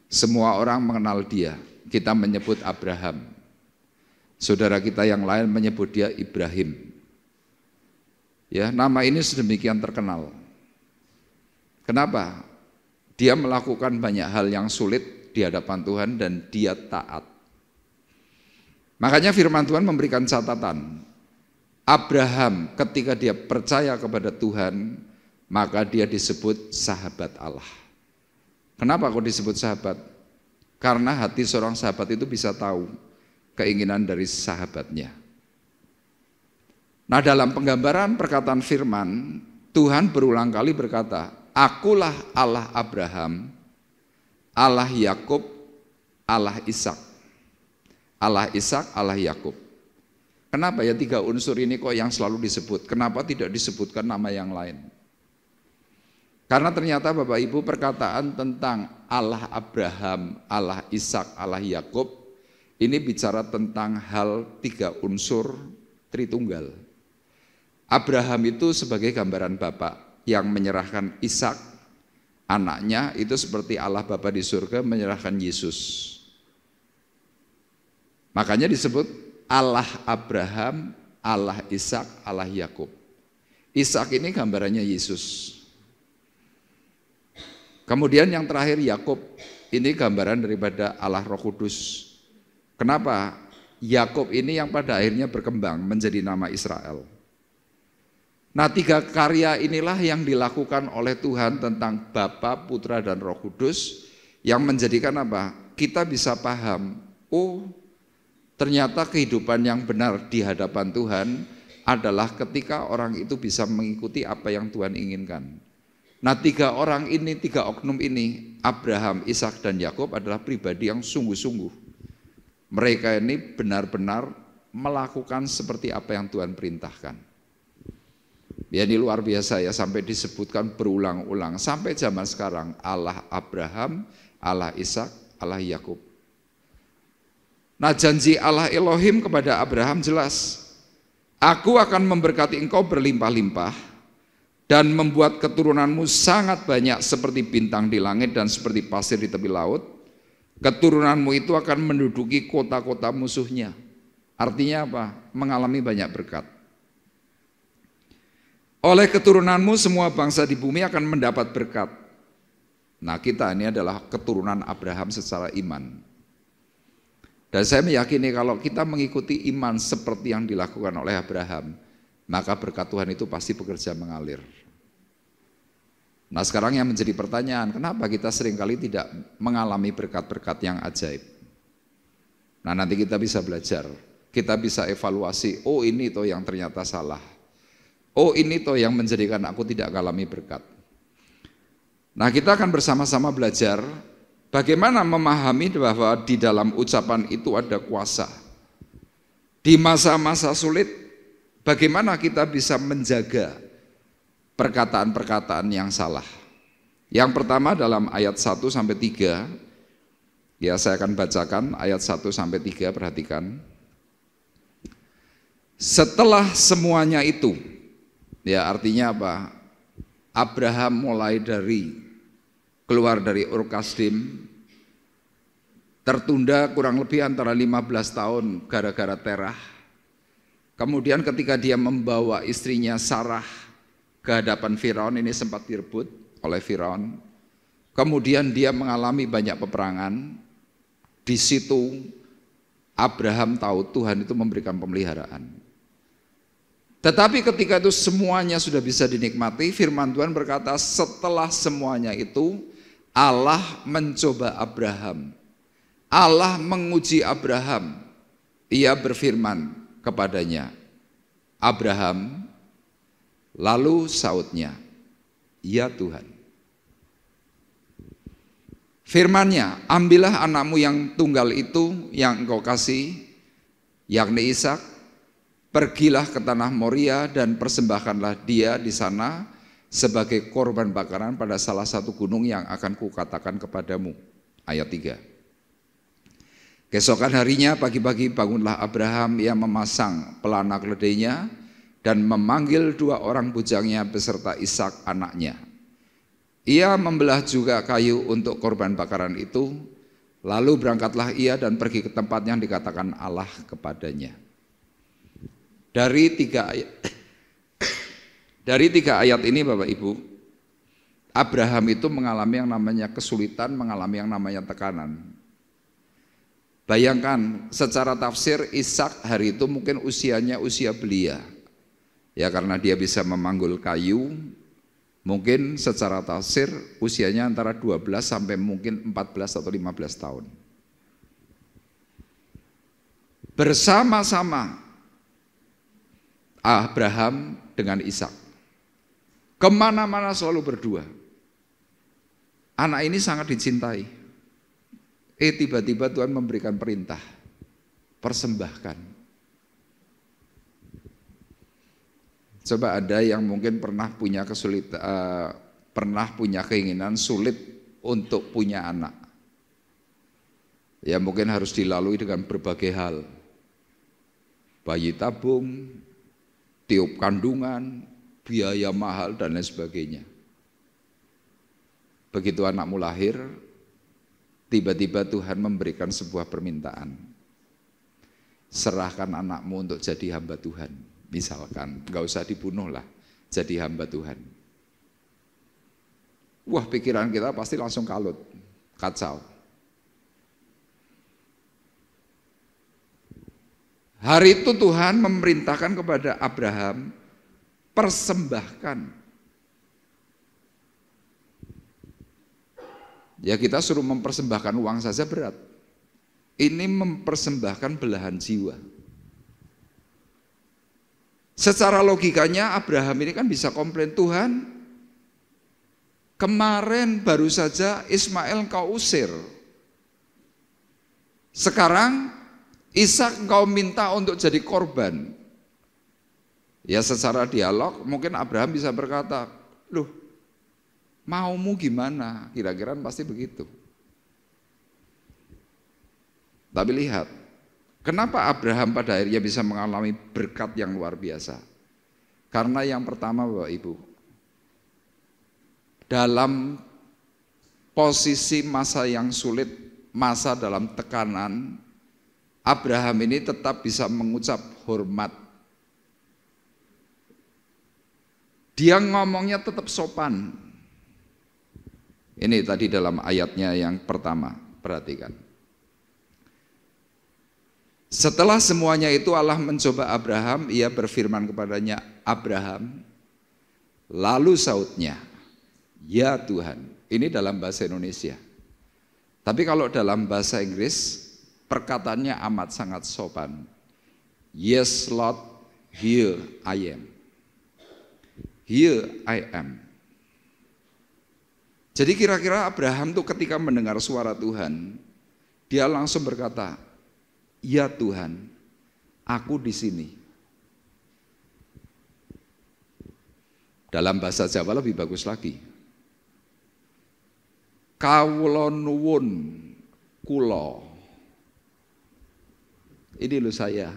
Semua orang mengenal dia. Kita menyebut Abraham. Saudara kita yang lain menyebut dia Ibrahim. Ya, nama ini sedemikian terkenal. Kenapa? Dia melakukan banyak hal yang sulit di hadapan Tuhan dan dia taat. Makanya firman Tuhan memberikan catatan. Abraham ketika dia percaya kepada Tuhan, maka dia disebut sahabat Allah. Kenapa kok disebut sahabat? Karena hati seorang sahabat itu bisa tahu keinginan dari sahabatnya. Nah, dalam penggambaran perkataan firman, Tuhan berulang kali berkata, akulah Allah Abraham, Allah Yakub, Allah Ishak. Allah Ishak, Allah Yakub. Kenapa ya tiga unsur ini kok yang selalu disebut? Kenapa tidak disebutkan nama yang lain? Karena ternyata Bapak Ibu perkataan tentang Allah Abraham, Allah Ishak, Allah Yakub ini bicara tentang hal tiga unsur Tritunggal. Abraham itu sebagai gambaran Bapak yang menyerahkan Ishak, anaknya itu seperti Allah Bapa di surga menyerahkan Yesus. Makanya disebut Allah Abraham, Allah Ishak, Allah Yakub. Ishak ini gambarannya Yesus. Kemudian yang terakhir Yakub, ini gambaran daripada Allah Roh Kudus. Kenapa? Yakub ini yang pada akhirnya berkembang menjadi nama Israel. Nah, tiga karya inilah yang dilakukan oleh Tuhan tentang Bapa, Putra, dan Roh Kudus yang menjadikan apa? Kita bisa paham, ternyata kehidupan yang benar di hadapan Tuhan adalah ketika orang itu bisa mengikuti apa yang Tuhan inginkan. Nah, tiga orang ini, tiga oknum ini, Abraham, Ishak, dan Yakub adalah pribadi yang sungguh-sungguh. Mereka ini benar-benar melakukan seperti apa yang Tuhan perintahkan. Ya, ini luar biasa ya, sampai disebutkan berulang-ulang. Sampai zaman sekarang, Allah Abraham, Allah Ishak, Allah Yakub. Nah, janji Allah Elohim kepada Abraham jelas. Aku akan memberkati engkau berlimpah-limpah dan membuat keturunanmu sangat banyak seperti bintang di langit dan seperti pasir di tepi laut. Keturunanmu itu akan menduduki kota-kota musuhnya. Artinya apa? Mengalami banyak berkat. Oleh keturunanmu semua bangsa di bumi akan mendapat berkat. Nah, kita ini adalah keturunan Abraham secara iman. Dan saya meyakini kalau kita mengikuti iman seperti yang dilakukan oleh Abraham, maka berkat Tuhan itu pasti bekerja mengalir. Nah sekarang yang menjadi pertanyaan, kenapa kita seringkali tidak mengalami berkat-berkat yang ajaib? Nah nanti kita bisa belajar, kita bisa evaluasi, oh ini toh yang ternyata salah. Oh ini toh yang menjadikan aku tidak mengalami berkat. Nah kita akan bersama-sama belajar bagaimana memahami bahwa di dalam ucapan itu ada kuasa. Di masa-masa sulit, bagaimana kita bisa menjaga perkataan-perkataan yang salah. Yang pertama dalam ayat 1-3, ya saya akan bacakan ayat 1-3, perhatikan. Setelah semuanya itu, ya artinya apa? Abraham mulai keluar dari Ur Kasdim, tertunda kurang lebih antara 15 tahun gara-gara Terah. Kemudian ketika dia membawa istrinya Sarah ke hadapan Firaun, ini sempat direbut oleh Firaun. Kemudian dia mengalami banyak peperangan. Di situ Abraham tahu Tuhan itu memberikan pemeliharaan. Tetapi ketika itu semuanya sudah bisa dinikmati, firman Tuhan berkata setelah semuanya itu Allah mencoba Abraham. Allah menguji Abraham. Ia berfirman kepadanya, Abraham, lalu sautnya, ya Tuhan. Firman-Nya, ambillah anakmu yang tunggal itu yang engkau kasih, yakni Ishak, pergilah ke tanah Moria dan persembahkanlah dia di sana sebagai korban bakaran pada salah satu gunung yang akan kukatakan kepadamu. Ayat 3. Keesokan harinya pagi-pagi bangunlah Abraham, ia memasang pelana keledainya dan memanggil 2 orang bujangnya beserta Ishak anaknya. Ia membelah juga kayu untuk korban bakaran itu, lalu berangkatlah ia dan pergi ke tempat yang dikatakan Allah kepadanya. Dari 3 ayat ini Bapak Ibu, Abraham itu mengalami yang namanya kesulitan, mengalami yang namanya tekanan. Bayangkan secara tafsir Ishak hari itu mungkin usianya usia belia. Ya karena dia bisa memanggul kayu, mungkin secara tafsir usianya antara 12 sampai mungkin 14 atau 15 tahun. Bersama-sama Abraham dengan Ishak. Kemana-mana selalu berdua. Anak ini sangat dicintai. Tiba-tiba Tuhan memberikan perintah, persembahkan. Coba ada yang mungkin pernah punya kesulitan, pernah punya keinginan sulit untuk punya anak. Ya mungkin harus dilalui dengan berbagai hal. Bayi tabung, tiup kandungan, biaya mahal dan lain sebagainya. Begitu anakmu lahir, tiba-tiba Tuhan memberikan sebuah permintaan. Serahkan anakmu untuk jadi hamba Tuhan. Misalkan, gak usah dibunuh lah, jadi hamba Tuhan. Wah pikiran kita pasti langsung kalut, kacau. Hari itu Tuhan memerintahkan kepada Abraham, persembahkan. Ya kita suruh mempersembahkan uang saja berat. Ini mempersembahkan belahan jiwa. Secara logikanya Abraham ini kan bisa komplain, Tuhan kemarin baru saja Ismail kau usir. Sekarang Ishak kau minta untuk jadi korban. Ya secara dialog mungkin Abraham bisa berkata, loh maumu gimana? Kira-kira pasti begitu. Tapi lihat, kenapa Abraham pada akhirnya bisa mengalami berkat yang luar biasa? Karena yang pertama Bapak Ibu, dalam posisi masa yang sulit, masa dalam tekanan, Abraham ini tetap bisa mengucap hormat. Dia ngomongnya tetap sopan. Ini tadi dalam ayatnya yang pertama, perhatikan. Setelah semuanya itu Allah mencoba Abraham, ia berfirman kepadanya, Abraham, lalu sautnya, ya Tuhan. Ini dalam bahasa Indonesia. Tapi kalau dalam bahasa Inggris, perkataannya amat sangat sopan. Yes Lord, here I am. Here I am. Jadi kira-kira Abraham tuh ketika mendengar suara Tuhan, dia langsung berkata, ya Tuhan, aku di sini. Dalam bahasa Jawa lebih bagus lagi. Kawula nuwun kula. Ini loh saya.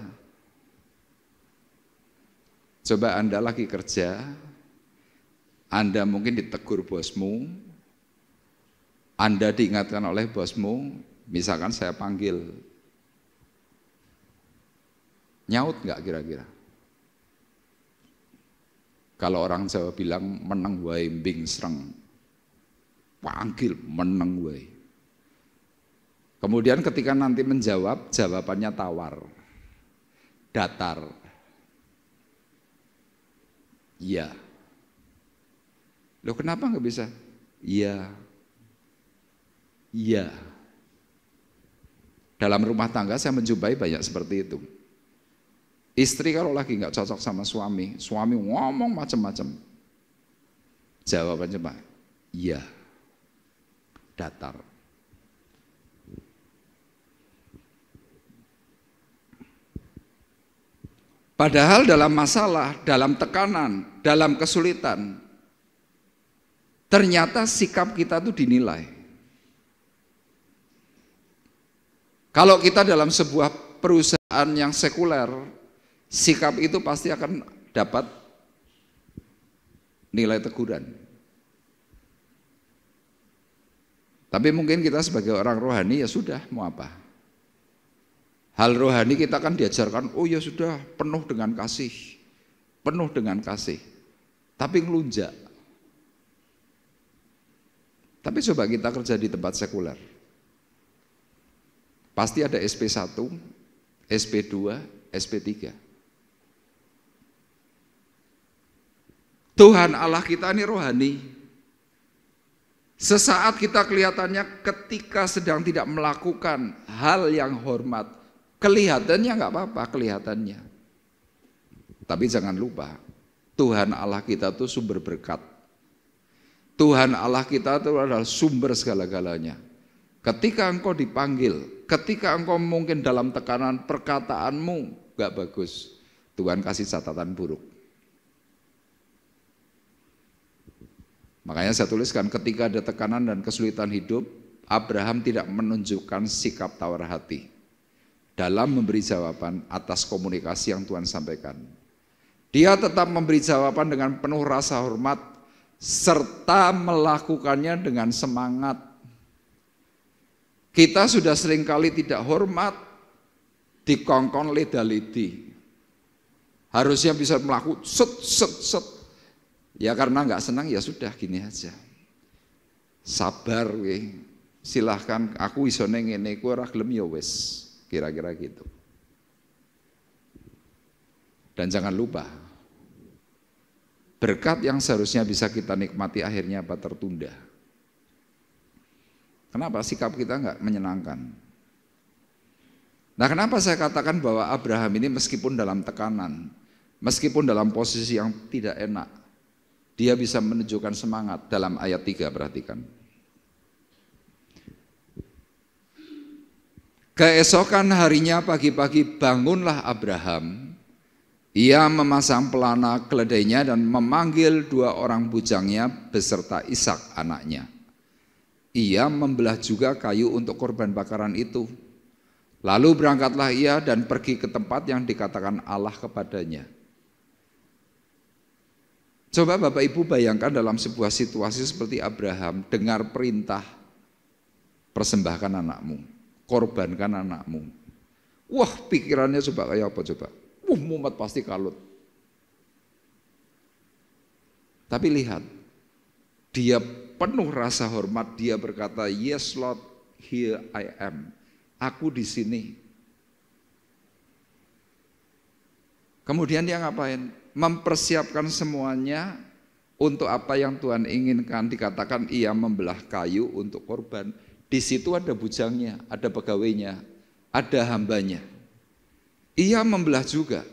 Coba Anda lagi kerja, Anda mungkin ditegur bosmu, Anda diingatkan oleh bosmu, misalkan saya panggil, nyaut nggak kira-kira? Kalau orang Jawa bilang meneng wae mbing sreng, panggil meneng wae. Kemudian ketika nanti menjawab, jawabannya tawar, datar. Iya. Loh kenapa nggak bisa? Iya. Iya. Dalam rumah tangga saya menjumpai banyak seperti itu. Istri kalau lagi nggak cocok sama suami, suami ngomong macam-macam. Jawabannya Pak, iya. Datar. Padahal dalam masalah, dalam tekanan, dalam kesulitan, ternyata sikap kita itu dinilai. Kalau kita dalam sebuah perusahaan yang sekuler, sikap itu pasti akan dapat nilai teguran. Tapi mungkin kita sebagai orang rohani ya sudah, mau apa? Hal rohani kita kan diajarkan, oh ya sudah, penuh dengan kasih. Penuh dengan kasih. Tapi ngelunjak. Tapi coba kita kerja di tempat sekuler. Pasti ada SP1, SP2, SP3. Tuhan Allah kita ini rohani. Sesaat kita kelihatannya ketika sedang tidak melakukan hal yang hormat, kelihatannya nggak apa-apa, kelihatannya. Tapi jangan lupa, Tuhan Allah kita itu sumber berkat. Tuhan Allah kita itu adalah sumber segala-galanya. Ketika engkau dipanggil, ketika engkau mungkin dalam tekanan perkataanmu nggak bagus, Tuhan kasih catatan buruk. Makanya saya tuliskan, ketika ada tekanan dan kesulitan hidup, Abraham tidak menunjukkan sikap tawar hati dalam memberi jawaban atas komunikasi yang Tuhan sampaikan. Dia tetap memberi jawaban dengan penuh rasa hormat serta melakukannya dengan semangat. Kita sudah seringkali tidak hormat, dikongkon leda-ledi. Harusnya bisa melakukan set. Ya karena nggak senang ya sudah gini aja. Sabar we. Silahkan aku iso ning ngene kowe ora gelem ya wis. Kira-kira gitu. Dan jangan lupa, berkat yang seharusnya bisa kita nikmati akhirnya apa tertunda. Kenapa sikap kita nggak menyenangkan? Nah kenapa saya katakan bahwa Abraham ini meskipun dalam tekanan, meskipun dalam posisi yang tidak enak, dia bisa menunjukkan semangat dalam ayat 3, perhatikan. Keesokan harinya pagi-pagi bangunlah Abraham, ia memasang pelana keledainya dan memanggil 2 orang bujangnya beserta Ishak anaknya. Ia membelah juga kayu untuk korban bakaran itu. Lalu berangkatlah ia dan pergi ke tempat yang dikatakan Allah kepadanya. Coba Bapak Ibu bayangkan dalam sebuah situasi seperti Abraham, dengar perintah, persembahkan anakmu, korbankan anakmu. Wah pikirannya coba kayak apa coba? Muhammad pasti kalut. Tapi lihat, dia penuh rasa hormat, dia berkata, yes Lord, here I am. Aku di sini. Kemudian dia ngapain? Mempersiapkan semuanya untuk apa yang Tuhan inginkan. Dikatakan ia membelah kayu untuk korban. Di situ ada bujangnya, ada pegawainya, ada hambanya. Ia membelah juga.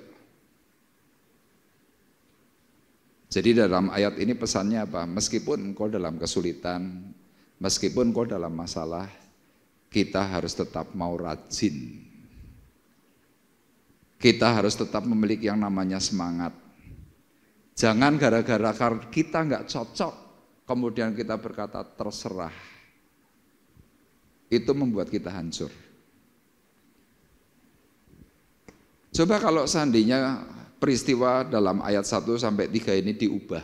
Jadi dalam ayat ini pesannya apa? Meskipun engkau dalam kesulitan, meskipun engkau dalam masalah, kita harus tetap mau rajin. Kita harus tetap memiliki yang namanya semangat. Jangan gara-gara kita nggak cocok, kemudian kita berkata terserah. Itu membuat kita hancur. Coba kalau seandainya peristiwa dalam ayat 1 sampai 3 ini diubah.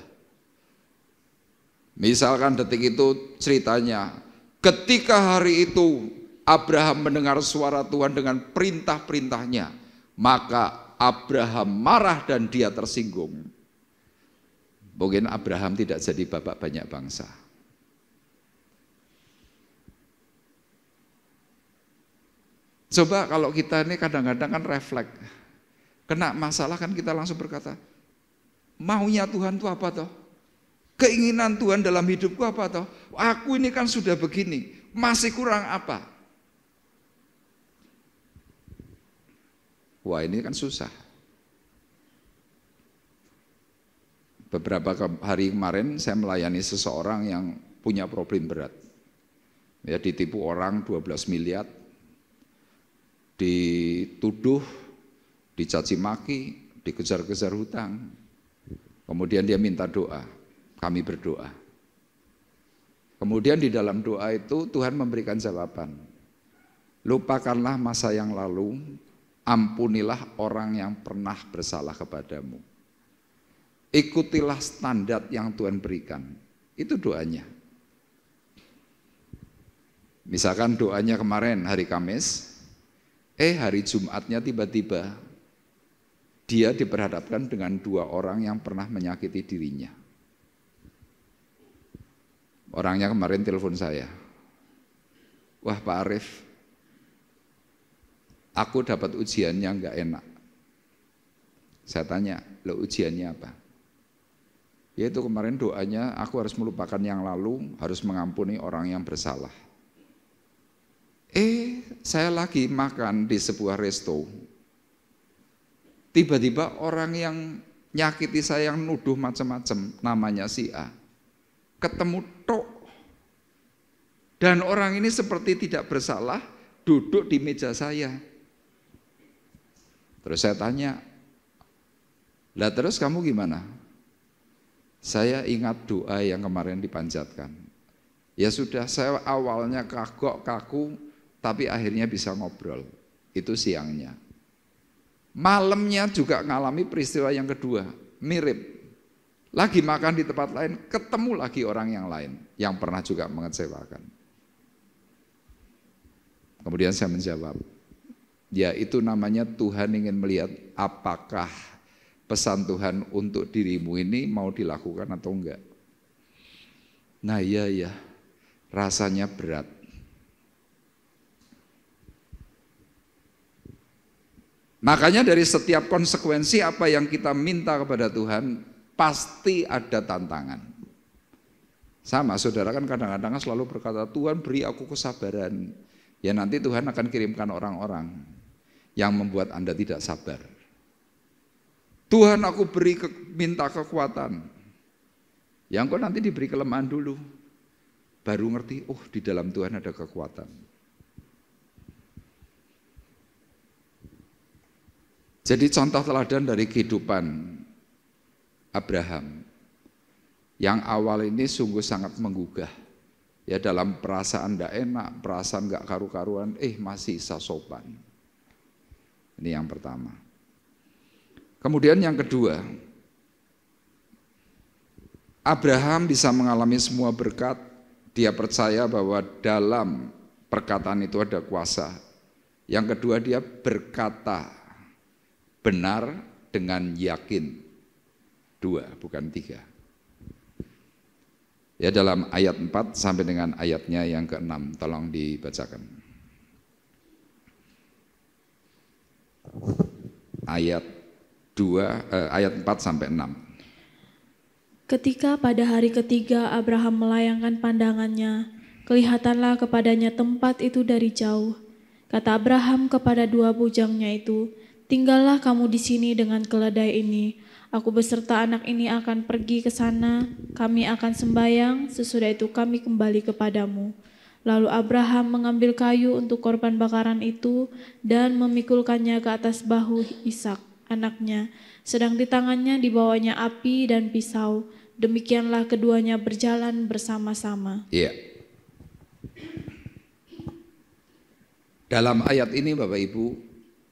Misalkan detik itu ceritanya, ketika hari itu Abraham mendengar suara Tuhan dengan perintah-perintahnya, maka Abraham marah dan dia tersinggung. Mungkin Abraham tidak jadi bapak banyak bangsa. Coba kalau kita ini kadang-kadang kan refleks, kena masalah kan kita langsung berkata, maunya Tuhan itu apa toh? Keinginan Tuhan dalam hidupku apa toh? Aku ini kan sudah begini, masih kurang apa? Wah, ini kan susah. Beberapa hari kemarin saya melayani seseorang yang punya problem berat. Ya, ditipu orang 12 miliar, dituduh, dicaci maki, dikejar-kejar hutang. Kemudian dia minta doa, kami berdoa. Kemudian di dalam doa itu Tuhan memberikan jawaban. Lupakanlah masa yang lalu, ampunilah orang yang pernah bersalah kepadamu. Ikutilah standar yang Tuhan berikan. Itu doanya. Misalkan doanya kemarin hari Kamis, hari Jumatnya tiba-tiba dia diperhadapkan dengan 2 orang yang pernah menyakiti dirinya. Orangnya kemarin telepon saya. Wah Pak Arif, aku dapat ujiannya enggak enak. Saya tanya, lo ujiannya apa? Yaitu kemarin doanya, aku harus melupakan yang lalu, harus mengampuni orang yang bersalah. Saya lagi makan di sebuah resto. Tiba-tiba orang yang nyakiti saya, yang nuduh macam-macam, namanya si A, ketemu tok. Dan orang ini seperti tidak bersalah, duduk di meja saya. Terus saya tanya, lah terus kamu gimana? Saya ingat doa yang kemarin dipanjatkan. Ya sudah, saya awalnya kagok kaku, tapi akhirnya bisa ngobrol. Itu siangnya. Malamnya juga ngalami peristiwa yang kedua, mirip. Lagi makan di tempat lain, ketemu lagi orang yang lain, yang pernah juga mengecewakan. Kemudian saya menjawab, ya itu namanya Tuhan ingin melihat apakah pesan Tuhan untuk dirimu ini mau dilakukan atau enggak. Nah iya, rasanya berat. Makanya dari setiap konsekuensi apa yang kita minta kepada Tuhan, pasti ada tantangan. Sama, saudara kan kadang-kadang selalu berkata, Tuhan beri aku kesabaran. Ya nanti Tuhan akan kirimkan orang-orang yang membuat Anda tidak sabar. Tuhan aku minta kekuatan. Yang kok nanti diberi kelemahan dulu. Baru ngerti, oh di dalam Tuhan ada kekuatan. Jadi contoh teladan dari kehidupan Abraham. Yang awal ini sungguh sangat menggugah. Ya dalam perasaan tidak enak, perasaan gak karu-karuan, masih bisa sopan. Ini yang pertama. Kemudian yang kedua, Abraham bisa mengalami semua berkat, dia percaya bahwa dalam perkataan itu ada kuasa. Yang kedua dia berkata benar dengan yakin. 2, bukan 3. Ya dalam ayat 4 sampai dengan ayatnya yang ke-6, tolong dibacakan. Ayat ayat 4 sampai 6. Ketika pada hari ketiga Abraham melayangkan pandangannya, kelihatanlah kepadanya tempat itu dari jauh. Kata Abraham kepada dua bujangnya itu, "Tinggallah kamu di sini dengan keledai ini. Aku beserta anak ini akan pergi ke sana, kami akan sembahyang, sesudah itu kami kembali kepadamu." Lalu Abraham mengambil kayu untuk korban bakaran itu dan memikulkannya ke atas bahu Ishak, anaknya. Sedang di tangannya dibawanya api dan pisau. Demikianlah keduanya berjalan bersama-sama. Iya. Dalam ayat ini Bapak Ibu,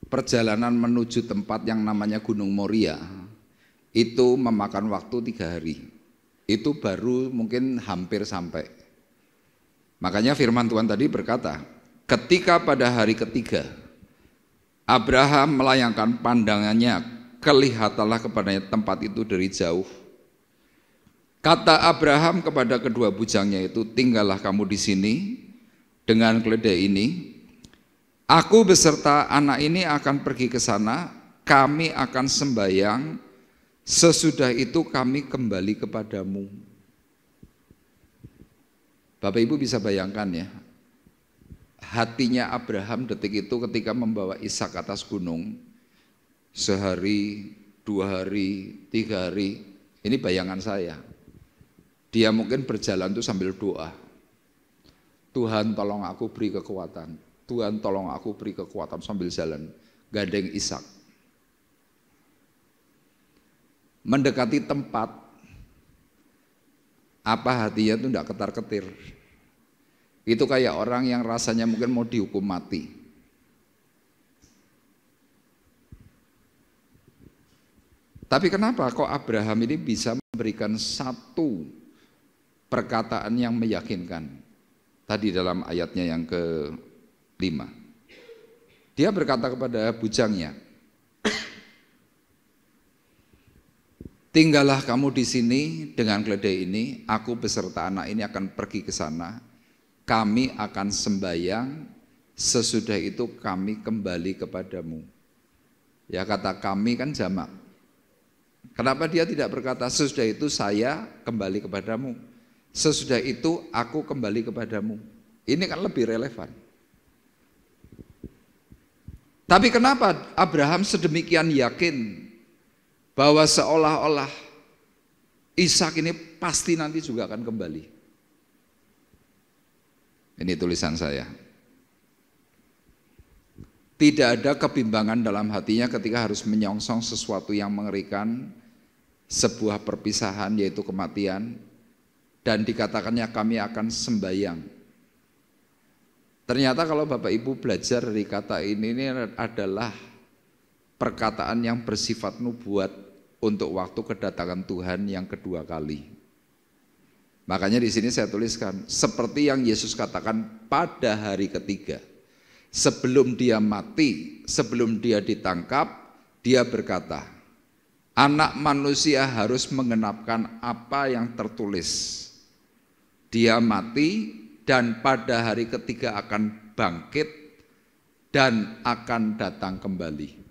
perjalanan menuju tempat yang namanya Gunung Moria itu memakan waktu 3 hari. Itu baru mungkin hampir sampai. Makanya firman Tuhan tadi berkata, ketika pada hari ketiga Abraham melayangkan pandangannya, kelihatanlah kepadanya tempat itu dari jauh. Kata Abraham kepada kedua bujangnya itu, "Tinggallah kamu di sini dengan keledai ini. Aku beserta anak ini akan pergi ke sana, kami akan sembahyang, sesudah itu kami kembali kepadamu." Bapak Ibu bisa bayangkan ya, hatinya Abraham detik itu ketika membawa Ishak ke atas gunung, sehari, 2 hari, 3 hari, ini bayangan saya. Dia mungkin berjalan itu sambil doa, "Tuhan tolong aku beri kekuatan, Tuhan tolong aku beri kekuatan," sambil jalan, gandeng Ishak. Mendekati tempat, apa hatinya itu tidak ketar-ketir. Itu kayak orang yang rasanya mungkin mau dihukum mati. Tapi kenapa kok Abraham ini bisa memberikan satu perkataan yang meyakinkan? Tadi dalam ayatnya yang ke-5. Dia berkata kepada bujangnya, "Tinggallah kamu di sini dengan keledai ini, aku beserta anak ini akan pergi ke sana, kami akan sembahyang, sesudah itu kami kembali kepadamu." Ya, kata kami kan jamak. Kenapa dia tidak berkata sesudah itu saya kembali kepadamu, sesudah itu aku kembali kepadamu? Ini kan lebih relevan. Tapi kenapa Abraham sedemikian yakin bahwa seolah-olah Ishak ini pasti nanti juga akan kembali? Ini tulisan saya. Tidak ada kebimbangan dalam hatinya ketika harus menyongsong sesuatu yang mengerikan, sebuah perpisahan yaitu kematian, dan dikatakannya kami akan sembahyang. Ternyata kalau Bapak Ibu belajar dari kata ini adalah perkataan yang bersifat nubuat untuk waktu kedatangan Tuhan yang kedua kali. Makanya di sini saya tuliskan, seperti yang Yesus katakan pada hari ketiga. Sebelum dia mati, sebelum dia ditangkap, dia berkata, Anak manusia harus mengenapkan apa yang tertulis. Dia mati dan pada hari ketiga akan bangkit dan akan datang kembali.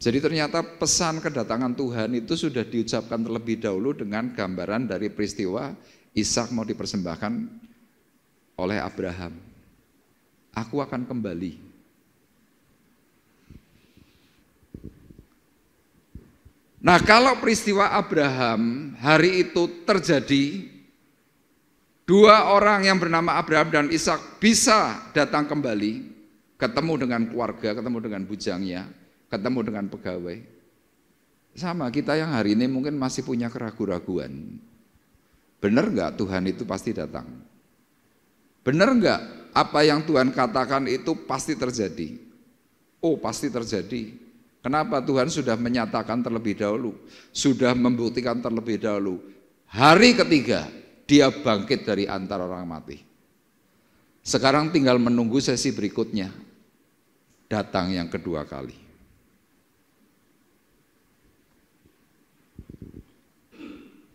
Jadi ternyata pesan kedatangan Tuhan itu sudah diucapkan terlebih dahulu dengan gambaran dari peristiwa Ishak mau dipersembahkan oleh Abraham. Aku akan kembali. Nah, kalau peristiwa Abraham hari itu terjadi, 2 orang yang bernama Abraham dan Ishak bisa datang kembali, ketemu dengan keluarga, ketemu dengan bujangnya, ketemu dengan pegawai. Sama kita yang hari ini mungkin masih punya keraguan-raguan. Benar enggak Tuhan itu pasti datang? Benar enggak apa yang Tuhan katakan itu pasti terjadi? Oh, pasti terjadi. Kenapa? Tuhan sudah menyatakan terlebih dahulu, sudah membuktikan terlebih dahulu. Hari ketiga dia bangkit dari antara orang mati. Sekarang tinggal menunggu sesi berikutnya, datang yang kedua kali.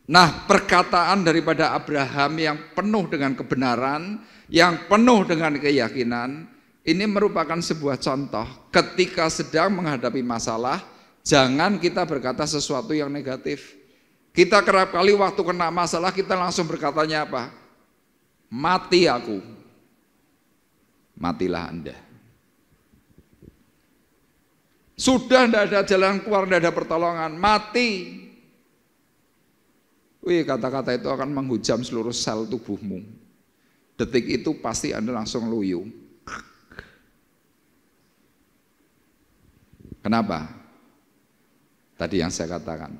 Nah, perkataan daripada Abraham yang penuh dengan kebenaran, yang penuh dengan keyakinan, Ini merupakan sebuah contoh ketika sedang menghadapi masalah, jangan kita berkata sesuatu yang negatif. Kita kerap kali waktu kena masalah kita langsung berkatanya apa? Mati aku. Matilah Anda. Sudah tidak ada jalan keluar, tidak ada pertolongan, mati. Wih, kata-kata itu akan menghujam seluruh sel tubuhmu. Detik itu pasti Anda langsung loyo. Kenapa? Tadi yang saya katakan,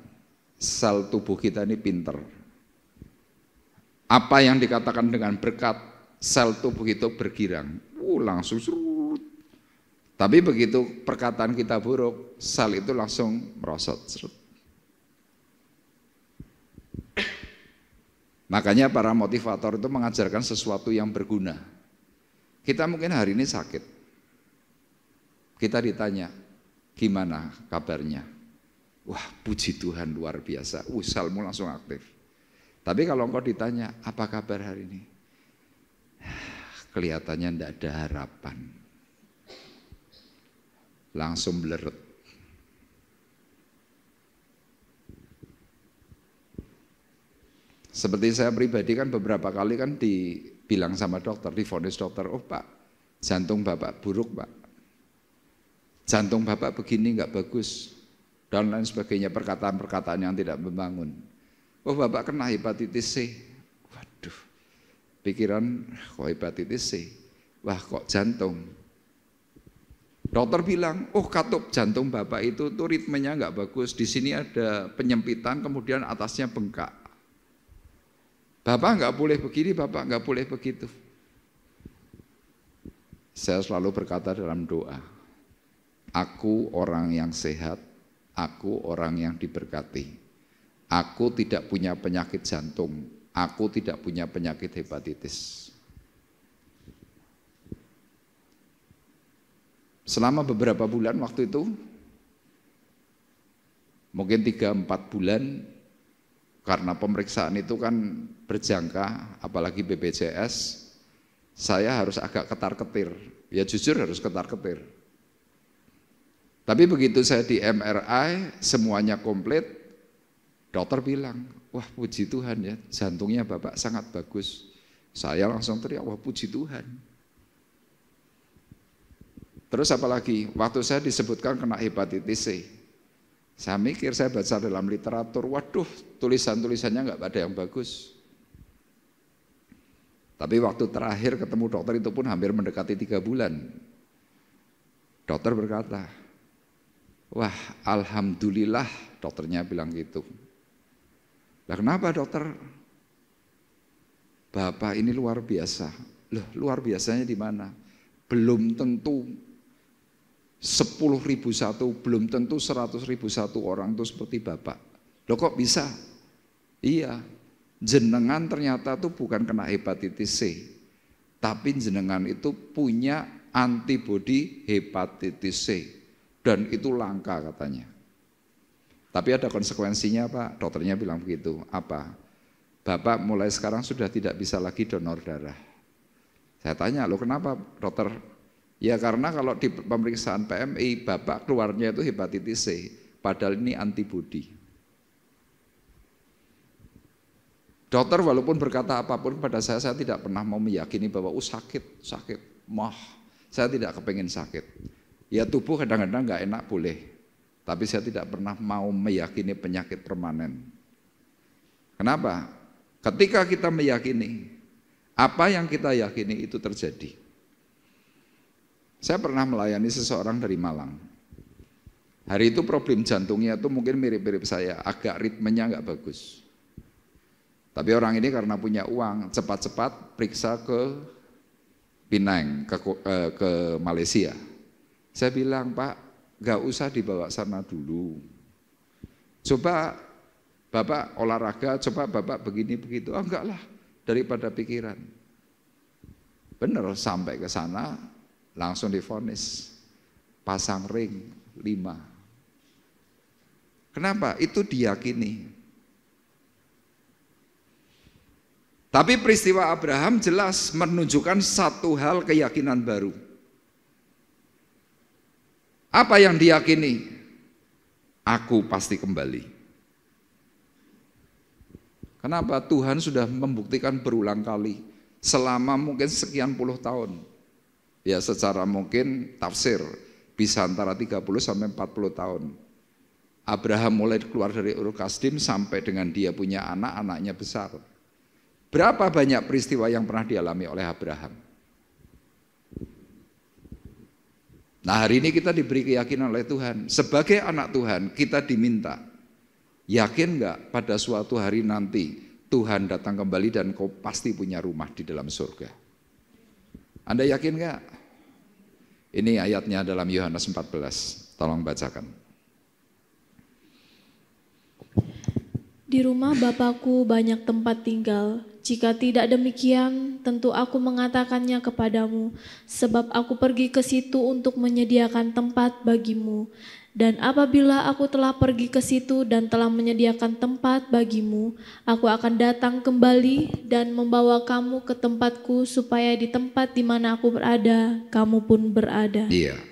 sel tubuh kita ini pinter. Apa yang dikatakan dengan berkat, sel tubuh itu bergirang, langsung surut. Tapi begitu perkataan kita buruk, sel itu langsung merosot. Surut. Makanya para motivator itu mengajarkan sesuatu yang berguna. Kita mungkin hari ini sakit. Kita ditanya, gimana kabarnya? Wah, puji Tuhan luar biasa. Selmu langsung aktif. Tapi kalau engkau ditanya, apa kabar hari ini? Kelihatannya tidak ada harapan. Langsung bleret. Seperti saya pribadi kan beberapa kali kan dibilang sama dokter, divonis dokter, oh Pak, jantung Bapak buruk Pak. Jantung Bapak begini nggak bagus. Dan lain sebagainya, perkataan-perkataan yang tidak membangun. Oh Bapak kena hepatitis C. Waduh, pikiran kok hepatitis C. Wah kok jantung. Dokter bilang, oh katup jantung Bapak itu tuh ritmenya nggak bagus. Di sini ada penyempitan, kemudian atasnya bengkak. Bapak nggak boleh begini, Bapak nggak boleh begitu. Saya selalu berkata dalam doa, aku orang yang sehat, aku orang yang diberkati. Aku tidak punya penyakit jantung, aku tidak punya penyakit hepatitis. Selama beberapa bulan waktu itu, mungkin 3-4 bulan, karena pemeriksaan itu kan berjangka, apalagi BPJS, saya harus agak ketar-ketir. Ya jujur harus ketar-ketir. Tapi begitu saya di MRI, semuanya komplit, dokter bilang, wah puji Tuhan ya, jantungnya Bapak sangat bagus. Saya langsung teriak, wah puji Tuhan. Terus apalagi, waktu saya disebutkan kena hepatitis C, saya mikir, saya baca dalam literatur, waduh tulisan-tulisannya nggak ada yang bagus. Tapi waktu terakhir ketemu dokter itu pun hampir mendekati 3 bulan. Dokter berkata, wah alhamdulillah, dokternya bilang gitu. Lah kenapa dokter? Bapak ini luar biasa. Loh luar biasanya di mana? Belum tentu 10.000 satu, belum tentu 100.000 satu orang itu seperti Bapak. Loh kok bisa? Iya, jenengan ternyata tuh bukan kena hepatitis C, tapi jenengan itu punya antibodi hepatitis C, dan itu langka katanya. Tapi ada konsekuensinya Pak, dokternya bilang begitu. Apa? Bapak mulai sekarang sudah tidak bisa lagi donor darah. Saya tanya, loh kenapa dokter? Ya karena kalau di pemeriksaan PMI, Bapak keluarnya itu hepatitis C, padahal ini antibodi. Dokter walaupun berkata apapun kepada saya tidak pernah mau meyakini bahwa sakit, saya tidak kepengen sakit. Ya tubuh kadang-kadang nggak enak boleh, tapi saya tidak pernah mau meyakini penyakit permanen. Kenapa? Ketika kita meyakini, apa yang kita yakini itu terjadi. Saya pernah melayani seseorang dari Malang. Hari itu problem jantungnya itu mungkin mirip-mirip saya, agak ritmenya nggak bagus. Tapi orang ini karena punya uang, cepat-cepat periksa ke Penang, ke Malaysia. Saya bilang, Pak, nggak usah dibawa sana dulu. Coba Bapak olahraga, coba Bapak begini begitu. Oh enggak lah, daripada pikiran. Bener, sampai ke sana langsung divonis pasang ring 5. Kenapa? Itu diyakini. Tapi peristiwa Abraham jelas menunjukkan satu hal keyakinan baru. Apa yang diyakini? Aku pasti kembali. Kenapa? Tuhan sudah membuktikan berulang kali selama mungkin sekian puluh tahun. Ya secara mungkin tafsir bisa antara 30 sampai 40 tahun. Abraham mulai keluar dari Ur Kasdim sampai dengan dia punya anak, anaknya besar. Berapa banyak peristiwa yang pernah dialami oleh Abraham? Nah hari ini kita diberi keyakinan oleh Tuhan. Sebagai anak Tuhan kita diminta, yakin enggak pada suatu hari nanti Tuhan datang kembali dan kau pasti punya rumah di dalam surga? Anda yakin enggak? Ini ayatnya dalam Yohanes 14, tolong bacakan. Di rumah Bapakku banyak tempat tinggal. Jika tidak demikian, tentu aku mengatakannya kepadamu, sebab aku pergi ke situ untuk menyediakan tempat bagimu. Dan apabila aku telah pergi ke situ dan telah menyediakan tempat bagimu, aku akan datang kembali dan membawa kamu ke tempatku, supaya di tempat di mana aku berada, kamu pun berada. Iya.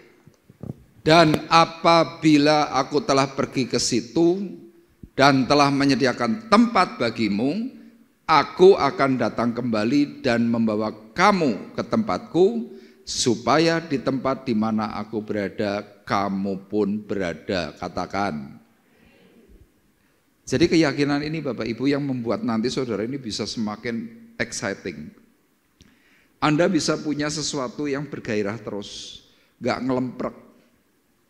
Dan apabila aku telah pergi ke situ dan telah menyediakan tempat bagimu, aku akan datang kembali dan membawa kamu ke tempatku, supaya di tempat di mana aku berada, kamu pun berada. Katakan. Jadi keyakinan ini Bapak Ibu yang membuat nanti saudara ini bisa semakin exciting. Anda bisa punya sesuatu yang bergairah terus, gak ngelemprek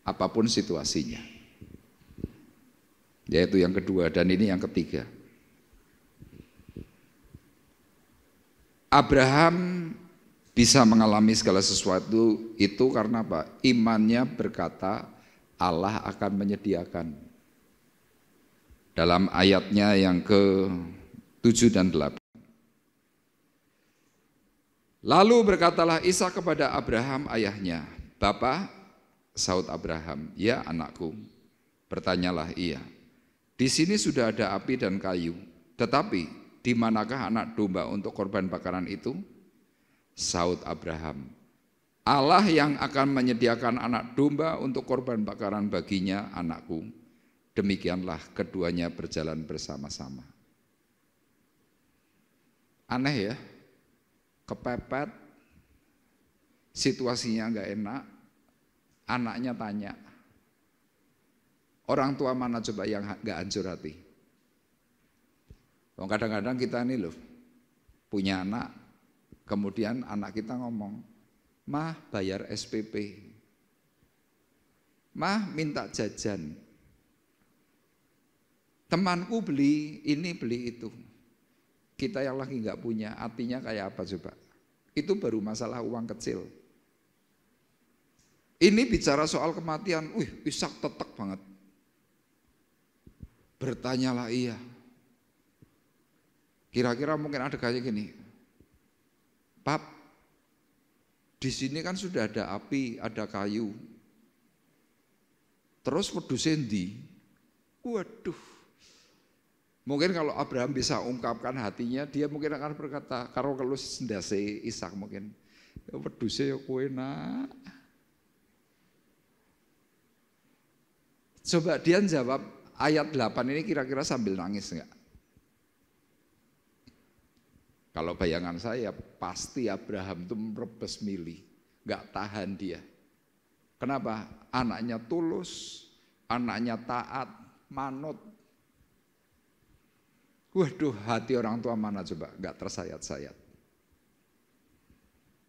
apapun situasinya. Yaitu yang kedua, dan ini yang ketiga. Abraham bisa mengalami segala sesuatu itu karena apa? Imannya berkata Allah akan menyediakan. Dalam ayatnya yang ke-7 dan 8. Lalu berkatalah Ishak kepada Abraham ayahnya, "Bapa," sahut Abraham, "Ya anakku." Bertanyalah ia, "Di sini sudah ada api dan kayu, tetapi di manakah anak domba untuk korban bakaran itu?" Sahut Abraham, "Allah yang akan menyediakan anak domba untuk korban bakaran baginya, anakku." Demikianlah keduanya berjalan bersama-sama. Aneh ya, kepepet, situasinya enggak enak, anaknya tanya, orang tua mana coba yang enggak hancur hati? Kadang-kadang kita ini loh, punya anak, kemudian anak kita ngomong, "Mah bayar SPP, Mah minta jajan, temanku beli ini beli itu." Kita yang lagi nggak punya, artinya kayak apa coba? Itu baru masalah uang kecil. Ini bicara soal kematian, Ishak tetek banget. Bertanyalah ia. Kira-kira mungkin ada kayak gini, "Pap, di sini kan sudah ada api, ada kayu. Terus wedhus endi?" Waduh. Mungkin kalau Abraham bisa ungkapkan hatinya, dia mungkin akan berkata, kalau sendase Ishak mungkin, "Wedhuse ya kowe nak." Coba dia jawab ayat 8 ini kira-kira sambil nangis enggak? Kalau bayangan saya pasti Abraham itu merebes milih, enggak tahan dia. Kenapa? Anaknya tulus, anaknya taat, manut. Waduh, hati orang tua mana coba enggak tersayat-sayat.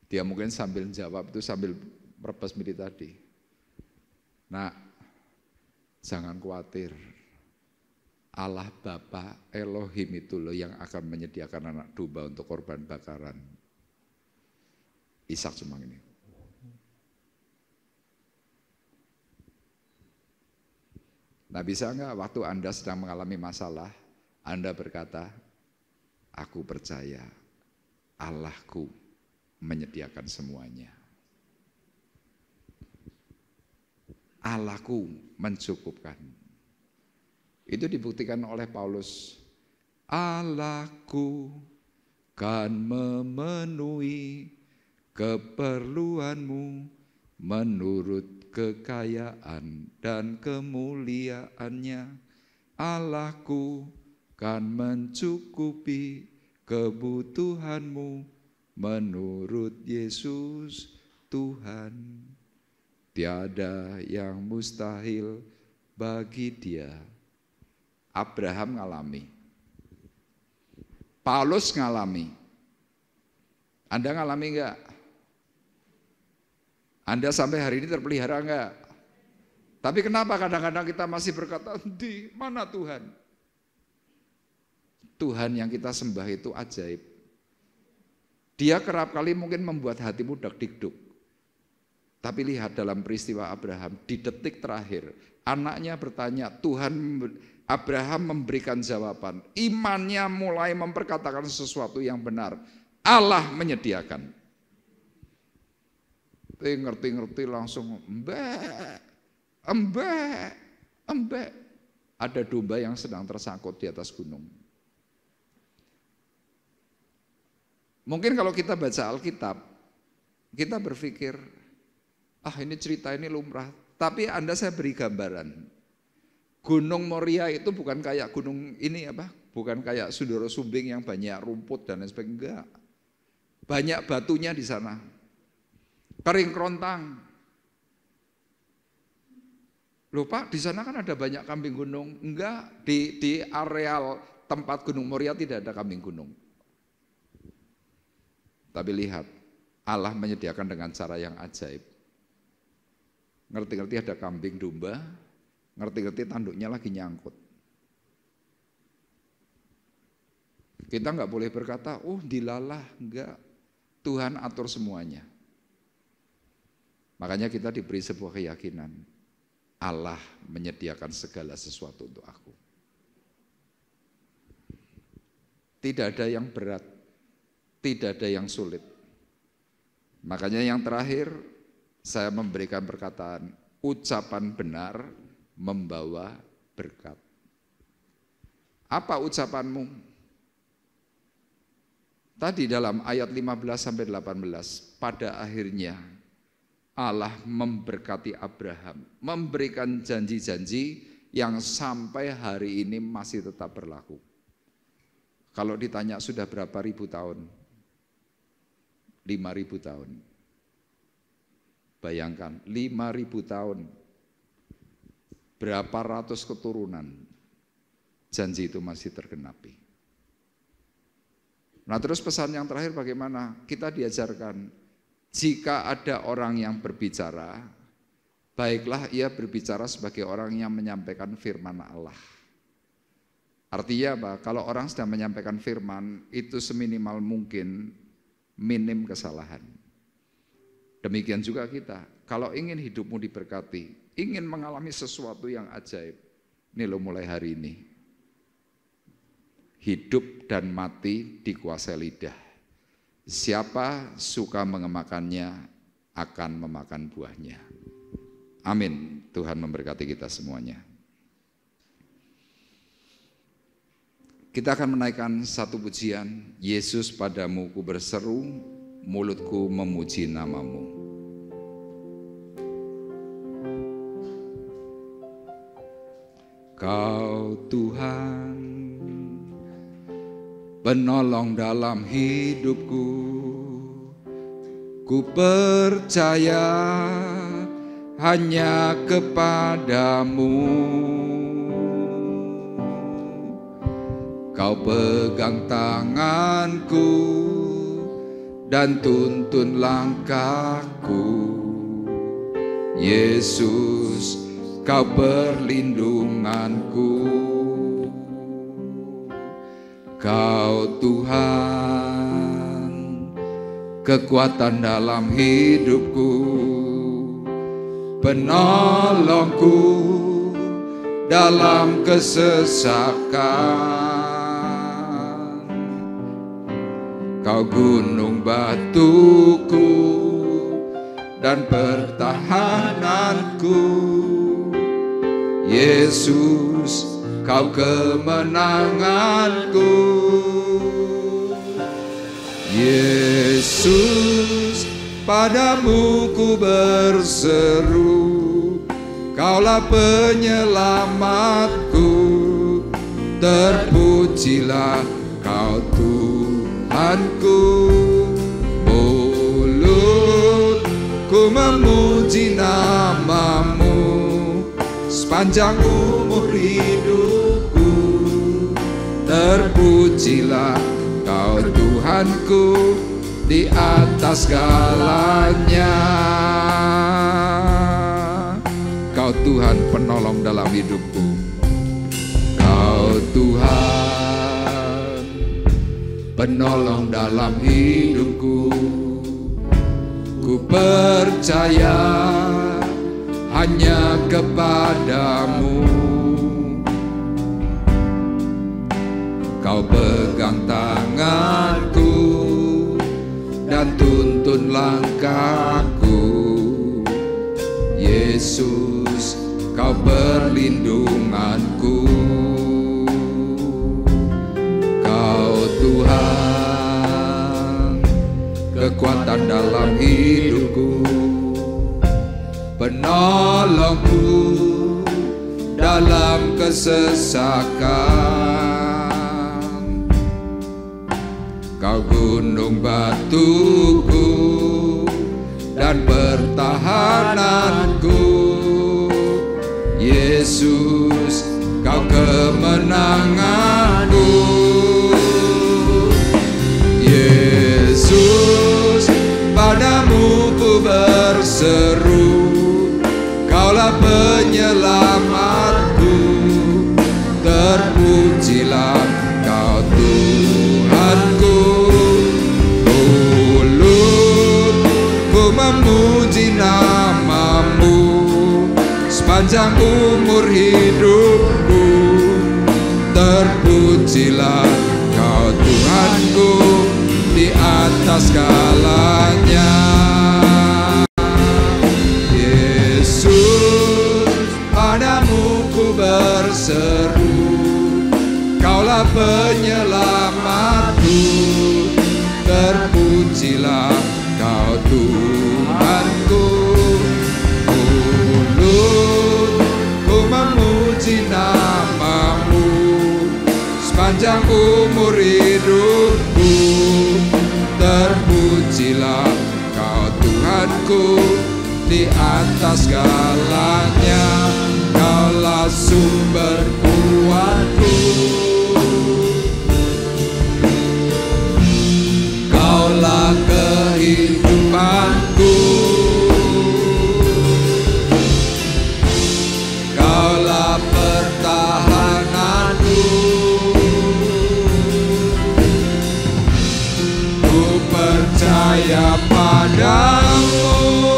Dia mungkin sambil jawab itu sambil merebes milih tadi. Nah, jangan khawatir. Allah Bapa Elohim itu loh yang akan menyediakan anak domba untuk korban bakaran. Ishak cuma ini. Nah, bisa enggak waktu Anda sedang mengalami masalah, Anda berkata, "Aku percaya Allahku menyediakan semuanya. Allahku mencukupkan." Itu dibuktikan oleh Paulus. "Allahku kan memenuhi keperluanmu menurut kekayaan dan kemuliaannya. Allahku kan mencukupi kebutuhanmu menurut Yesus Tuhan. Tiada yang mustahil bagi Dia. Abraham ngalami, Paulus ngalami. Anda ngalami enggak? Anda sampai hari ini terpelihara enggak? Tapi kenapa kadang-kadang kita masih berkata, di mana Tuhan? Tuhan yang kita sembah itu ajaib. Dia kerap kali mungkin membuat hatimu dak-dikduk. Tapi lihat dalam peristiwa Abraham, di detik terakhir, anaknya bertanya, Abraham memberikan jawaban. Imannya mulai memperkatakan sesuatu yang benar. Allah menyediakan. Ngerti-ngerti langsung embek. Ada domba yang sedang tersangkut di atas gunung. Mungkin kalau kita baca Alkitab, kita berpikir, ini cerita ini lumrah. Tapi saya beri gambaran. Gunung Moria itu bukan kayak gunung ini bukan kayak Sundoro Sumbing yang banyak rumput dan lain sebagainya. Enggak. Banyak batunya di sana. Kering kerontang. Loh Pak, di sana kan ada banyak kambing gunung. Enggak, di areal tempat Gunung Moria tidak ada kambing gunung. Tapi lihat, Allah menyediakan dengan cara yang ajaib. Ngerti-ngerti ada kambing domba, ngerti-ngerti tanduknya lagi nyangkut. Kita enggak boleh berkata, dilalah, enggak. Tuhan atur semuanya. Makanya kita diberi sebuah keyakinan. Allah menyediakan segala sesuatu untuk aku. Tidak ada yang berat, tidak ada yang sulit. Makanya yang terakhir, saya memberikan perkataan, ucapan benar membawa berkat. Apa ucapanmu? Tadi dalam ayat 15-18, pada akhirnya Allah memberkati Abraham, memberikan janji-janji yang sampai hari ini masih tetap berlaku. Kalau ditanya sudah berapa ribu tahun? 5.000 tahun. Bayangkan, 5.000 tahun. Berapa ratus keturunan, janji itu masih tergenapi. Nah terus pesan yang terakhir bagaimana? Kita diajarkan, jika ada orang yang berbicara, baiklah ia berbicara sebagai orang yang menyampaikan firman Allah. Artinya apa? Kalau orang sedang menyampaikan firman, itu seminimal mungkin minim kesalahan. Demikian juga kita, kalau ingin hidupmu diberkati, ingin mengalami sesuatu yang ajaib, ini lo mulai hari ini. Hidup dan mati dikuasai lidah. Siapa suka mengemakannya akan memakan buahnya. Amin. Tuhan memberkati kita semuanya. Kita akan menaikkan satu pujian. Yesus, padamu ku berseru, mulutku memuji namamu. Kau Tuhan, penolong dalam hidupku, ku percaya hanya kepadamu. Kau pegang tanganku dan tuntun langkahku. Yesus, kau perlindunganku. Kau Tuhan, kekuatan dalam hidupku, penolongku dalam kesesakan. Kau gunung batuku dan pertahananku. Yesus, kau kemenanganku. Yesus, padamu ku berseru, Kaulah penyelamatku, terpujilah Kau Tuhanku. Mulutku memuji nama-Mu sepanjang umur hidupku. Terpujilah Kau Tuhanku di atas segalanya. Kau Tuhan penolong dalam hidupku. Kau Tuhan penolong dalam hidupku. Ku percaya hanya kepada-Mu. Kau pegang tanganku dan tuntun langkahku. Yesus, Kau perlindunganku. Kau Tuhan, kekuatan dalam hidupku, penolongku dalam kesesakan. Kau gunung batuku dan pertahananku. Yesus, Kau kemenanganku. Yesus, padamu ku berseru. Kaulah penyelamatku, terpujilah Kau Tuhanku. Mulutku memuji nama-Mu sepanjang umur hidupku. Terpujilah Kau Tuhanku di atas segalanya. Yesus, padamu ku berseru. Kaulah penyelamatku, terpujilah Kau Tuhanku. Mulutku memuji nama-Mu sepanjang umur hidupku. Terpujilah Kau Tuhanku di atas segalanya. Kaulah sumber kuatku, Kaulah kehidupanku, Kaulah pertahananku. Ku percaya padamu.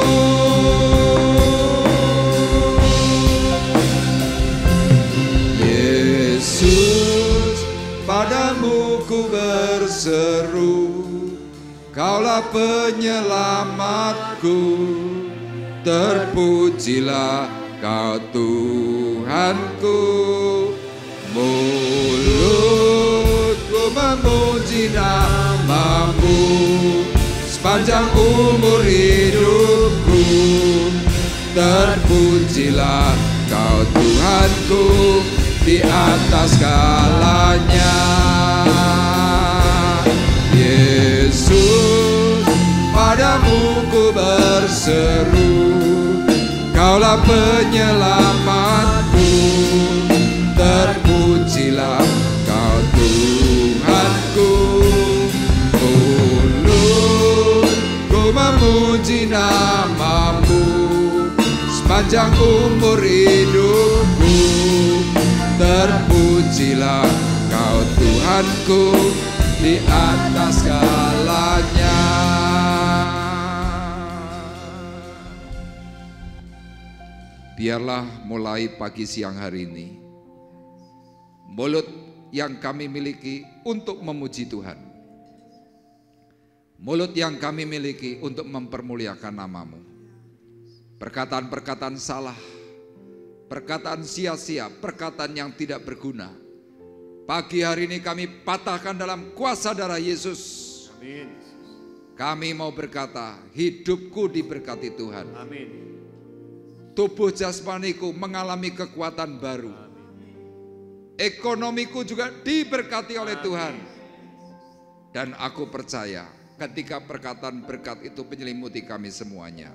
Yesus, padamu ku berseru. Kaulah penyelamatku, terpujilah Kau Tuhanku. Mulutku memuji nama-Mu sepanjang umur hidupku. Terpujilah Kau Tuhanku di atas segalanya. Yesus, padamu ku berseru. Kaulah penyelamatku, terpujilah Kau Tuhanku. Mulutku memuji nama-Mu sepanjang umur hidupku. Terpujilah Kau Tuhanku di atas segalanya. Biarlah mulai pagi siang hari ini, mulut yang kami miliki untuk memuji Tuhan, mulut yang kami miliki untuk mempermuliakan nama-Mu. Perkataan-perkataan salah, perkataan sia-sia, perkataan yang tidak berguna, pagi hari ini kami patahkan dalam kuasa darah Yesus. Amin. Kami mau berkata, hidupku diberkati Tuhan. Amin. tubuh jasmaniku mengalami kekuatan baru. Ekonomiku juga diberkati oleh Tuhan. Dan aku percaya ketika perkataan berkat itu menyelimuti kami semuanya,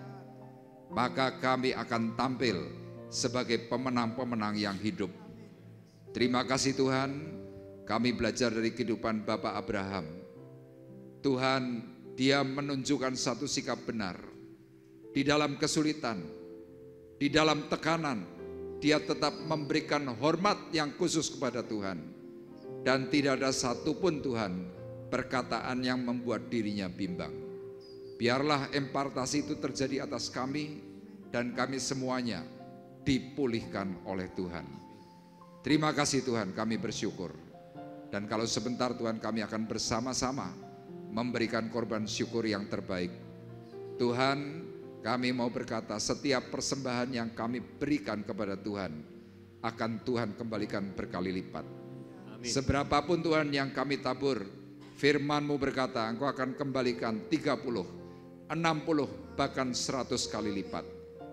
maka kami akan tampil sebagai pemenang-pemenang yang hidup. Terima kasih Tuhan, kami belajar dari kehidupan Bapak Abraham. Tuhan, dia menunjukkan satu sikap benar. Di dalam kesulitan, di dalam tekanan, dia tetap memberikan hormat yang khusus kepada Tuhan. Dan tidak ada satupun Tuhan perkataan yang membuat dirinya bimbang. Biarlah impartasi itu terjadi atas kami dan kami semuanya dipulihkan oleh Tuhan. Terima kasih Tuhan, kami bersyukur. Dan kalau sebentar Tuhan, kami akan bersama-sama memberikan korban syukur yang terbaik. Tuhan, kami mau berkata setiap persembahan yang kami berikan kepada Tuhan akan Tuhan kembalikan berkali lipat. Amin. Seberapapun Tuhan yang kami tabur, firman-Mu berkata Engkau akan kembalikan 30, 60, bahkan 100 kali lipat.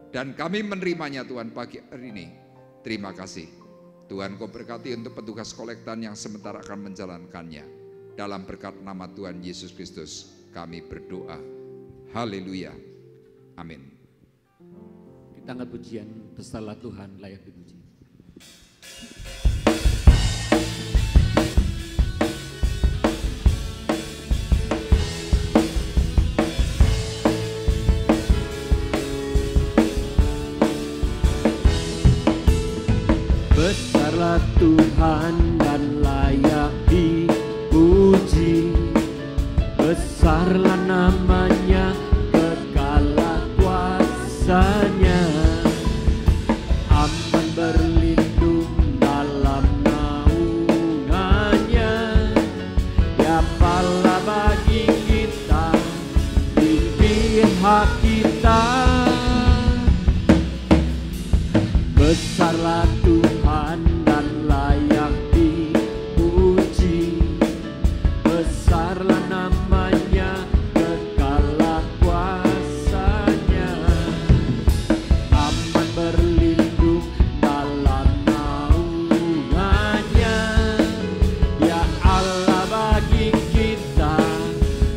Dan kami menerimanya Tuhan pagi hari ini. Terima kasih. Tuhan, Kau berkati untuk petugas kolektan yang sementara akan menjalankannya. Dalam berkat nama Tuhan Yesus Kristus kami berdoa. Haleluya. Amin. Kita angkat pujian, Bersatalah Tuhan layak dipuji. Besarlah Tuhan dan layak dipuji, besarlah namanya, kekalah kuasanya, aman berlindung dalam naungannya, diapalah bagi kita di pihak kita. Besarlah Tuhan dan layak dipuji, besarlah namanya, kekalah kuasanya, aman berlindung dalam naungannya, ya Allah bagi kita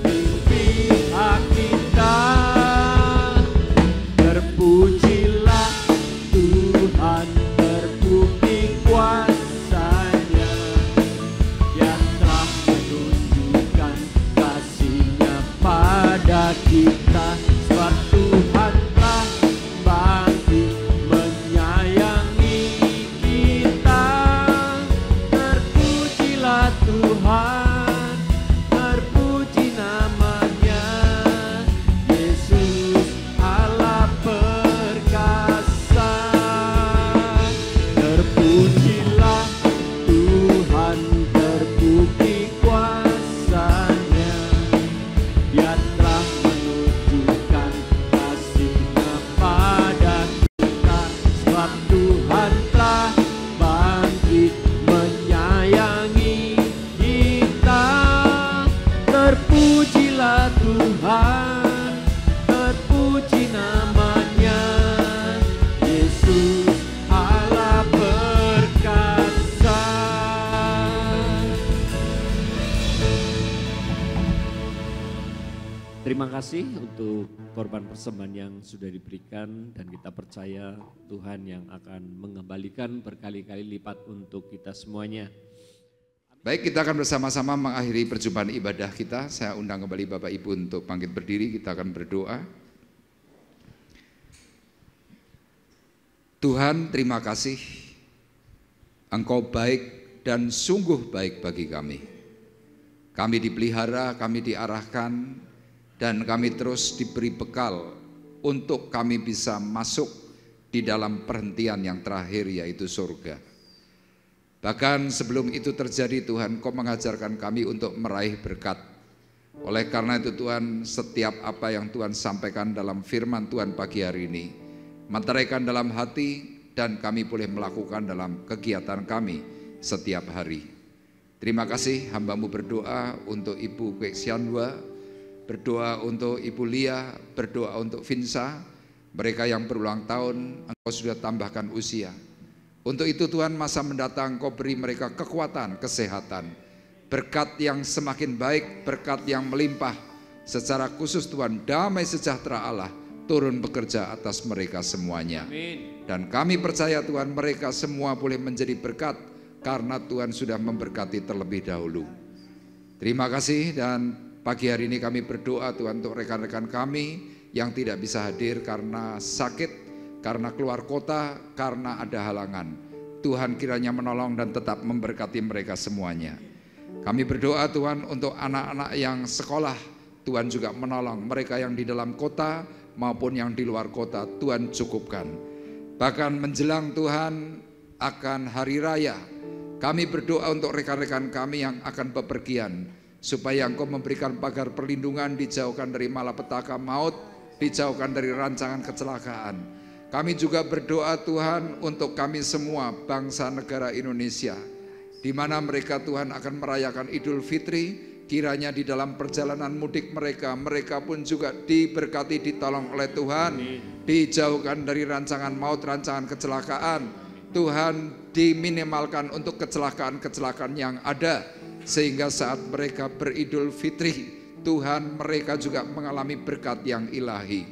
di pihak kita. Terpujilah Tuhan, terbukti kuasanya, yang telah menunjukkan kasih-Nya pada kita. Sebab Tuhan telah bangkit menyayangi kita. Terpujilah Tuhan, terpuji namanya, Yesus Allah perkasa. Terpujilah Tuhan, terbukti kuasanya, Dia telah menunjukkan kasih-Nya pada kita. Sebab Tuhan telah bangkit menyayangi kita. Terpujilah Tuhan, terpuji namanya, Yesus Allah perkasa. Terima kasih untuk korban persembahan yang sudah diberikan, dan kita percaya Tuhan yang akan mengembalikan berkali-kali lipat untuk kita semuanya. Baik, kita akan bersama-sama mengakhiri perjumpaan ibadah kita. Saya undang kembali Bapak Ibu untuk bangkit berdiri, kita akan berdoa. Tuhan, terima kasih. Engkau baik dan sungguh baik bagi kami. Kami dipelihara, kami diarahkan, dan kami terus diberi bekal untuk kami bisa masuk di dalam perhentian yang terakhir, yaitu surga. Bahkan sebelum itu terjadi Tuhan, Kau mengajarkan kami untuk meraih berkat. Oleh karena itu Tuhan, setiap apa yang Tuhan sampaikan dalam firman Tuhan pagi hari ini, meteraikan dalam hati dan kami boleh melakukan dalam kegiatan kami setiap hari. Terima kasih, hamba-Mu berdoa untuk Ibu Kek Sianwa, berdoa untuk Ibu Lia, berdoa untuk Vinsa, Mereka yang berulang tahun Engkau sudah tambahkan usia. Untuk itu Tuhan, masa mendatang Engkau beri mereka kekuatan, kesehatan, berkat yang semakin baik, berkat yang melimpah. Secara khusus Tuhan, damai sejahtera Allah turun bekerja atas mereka semuanya. Amin. Dan kami percaya Tuhan, mereka semua boleh menjadi berkat karena Tuhan sudah memberkati terlebih dahulu. Terima kasih, dan pagi hari ini kami berdoa Tuhan untuk rekan-rekan kami yang tidak bisa hadir karena sakit, karena keluar kota, karena ada halangan. Tuhan kiranya menolong dan tetap memberkati mereka semuanya. Kami berdoa Tuhan untuk anak-anak yang sekolah, Tuhan juga menolong mereka yang di dalam kota maupun yang di luar kota. Tuhan cukupkan. Bahkan menjelang Tuhan akan hari raya, kami berdoa untuk rekan-rekan kami yang akan bepergian, supaya Engkau memberikan pagar perlindungan, dijauhkan dari malapetaka maut, dijauhkan dari rancangan kecelakaan. Kami juga berdoa Tuhan untuk kami semua bangsa negara Indonesia, di mana mereka Tuhan akan merayakan Idul Fitri. Kiranya di dalam perjalanan mudik mereka, mereka pun juga diberkati, ditolong oleh Tuhan, dijauhkan dari rancangan maut, rancangan kecelakaan. Tuhan, diminimalkan untuk kecelakaan-kecelakaan yang ada, sehingga saat mereka beridul fitri, Tuhan, mereka juga mengalami berkat yang ilahi.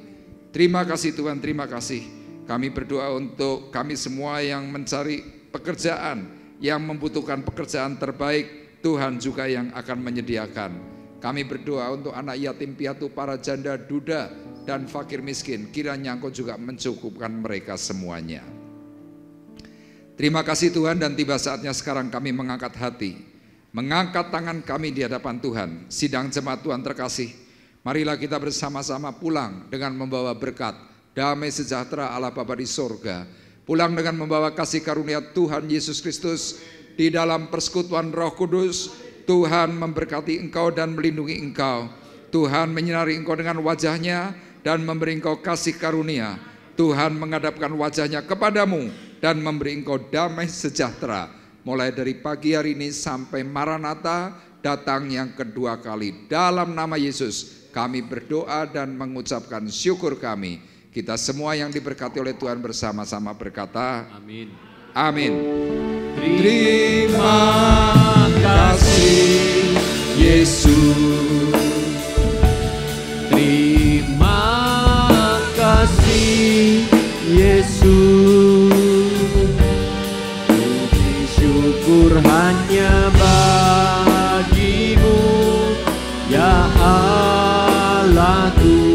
Terima kasih Tuhan, terima kasih. Kami berdoa untuk kami semua yang mencari pekerjaan, yang membutuhkan pekerjaan terbaik, Tuhan juga yang akan menyediakan. Kami berdoa untuk anak yatim piatu, para janda, duda, dan fakir miskin. Kiranya Engkau juga mencukupkan mereka semuanya. Terima kasih Tuhan, dan tiba saatnya sekarang kami mengangkat hati, mengangkat tangan kami di hadapan Tuhan. Sidang jemaat Tuhan terkasih, marilah kita bersama-sama pulang dengan membawa berkat, damai sejahtera Allah Bapa di sorga. Pulang dengan membawa kasih karunia Tuhan Yesus Kristus. Di dalam persekutuan Roh Kudus, Tuhan memberkati engkau dan melindungi engkau. Tuhan menyinari engkau dengan wajahnya dan memberi engkau kasih karunia. Tuhan menghadapkan wajahnya kepadamu dan memberi engkau damai sejahtera. Mulai dari pagi hari ini sampai Maranatha datang yang kedua kali. Dalam nama Yesus kami berdoa dan mengucapkan syukur kami. Kita semua yang diberkati oleh Tuhan bersama-sama berkata, amin. Amin. Terima kasih Yesus. Terima kasih Yesus. Puji syukur hanya bagimu, ya Allah Tuhan.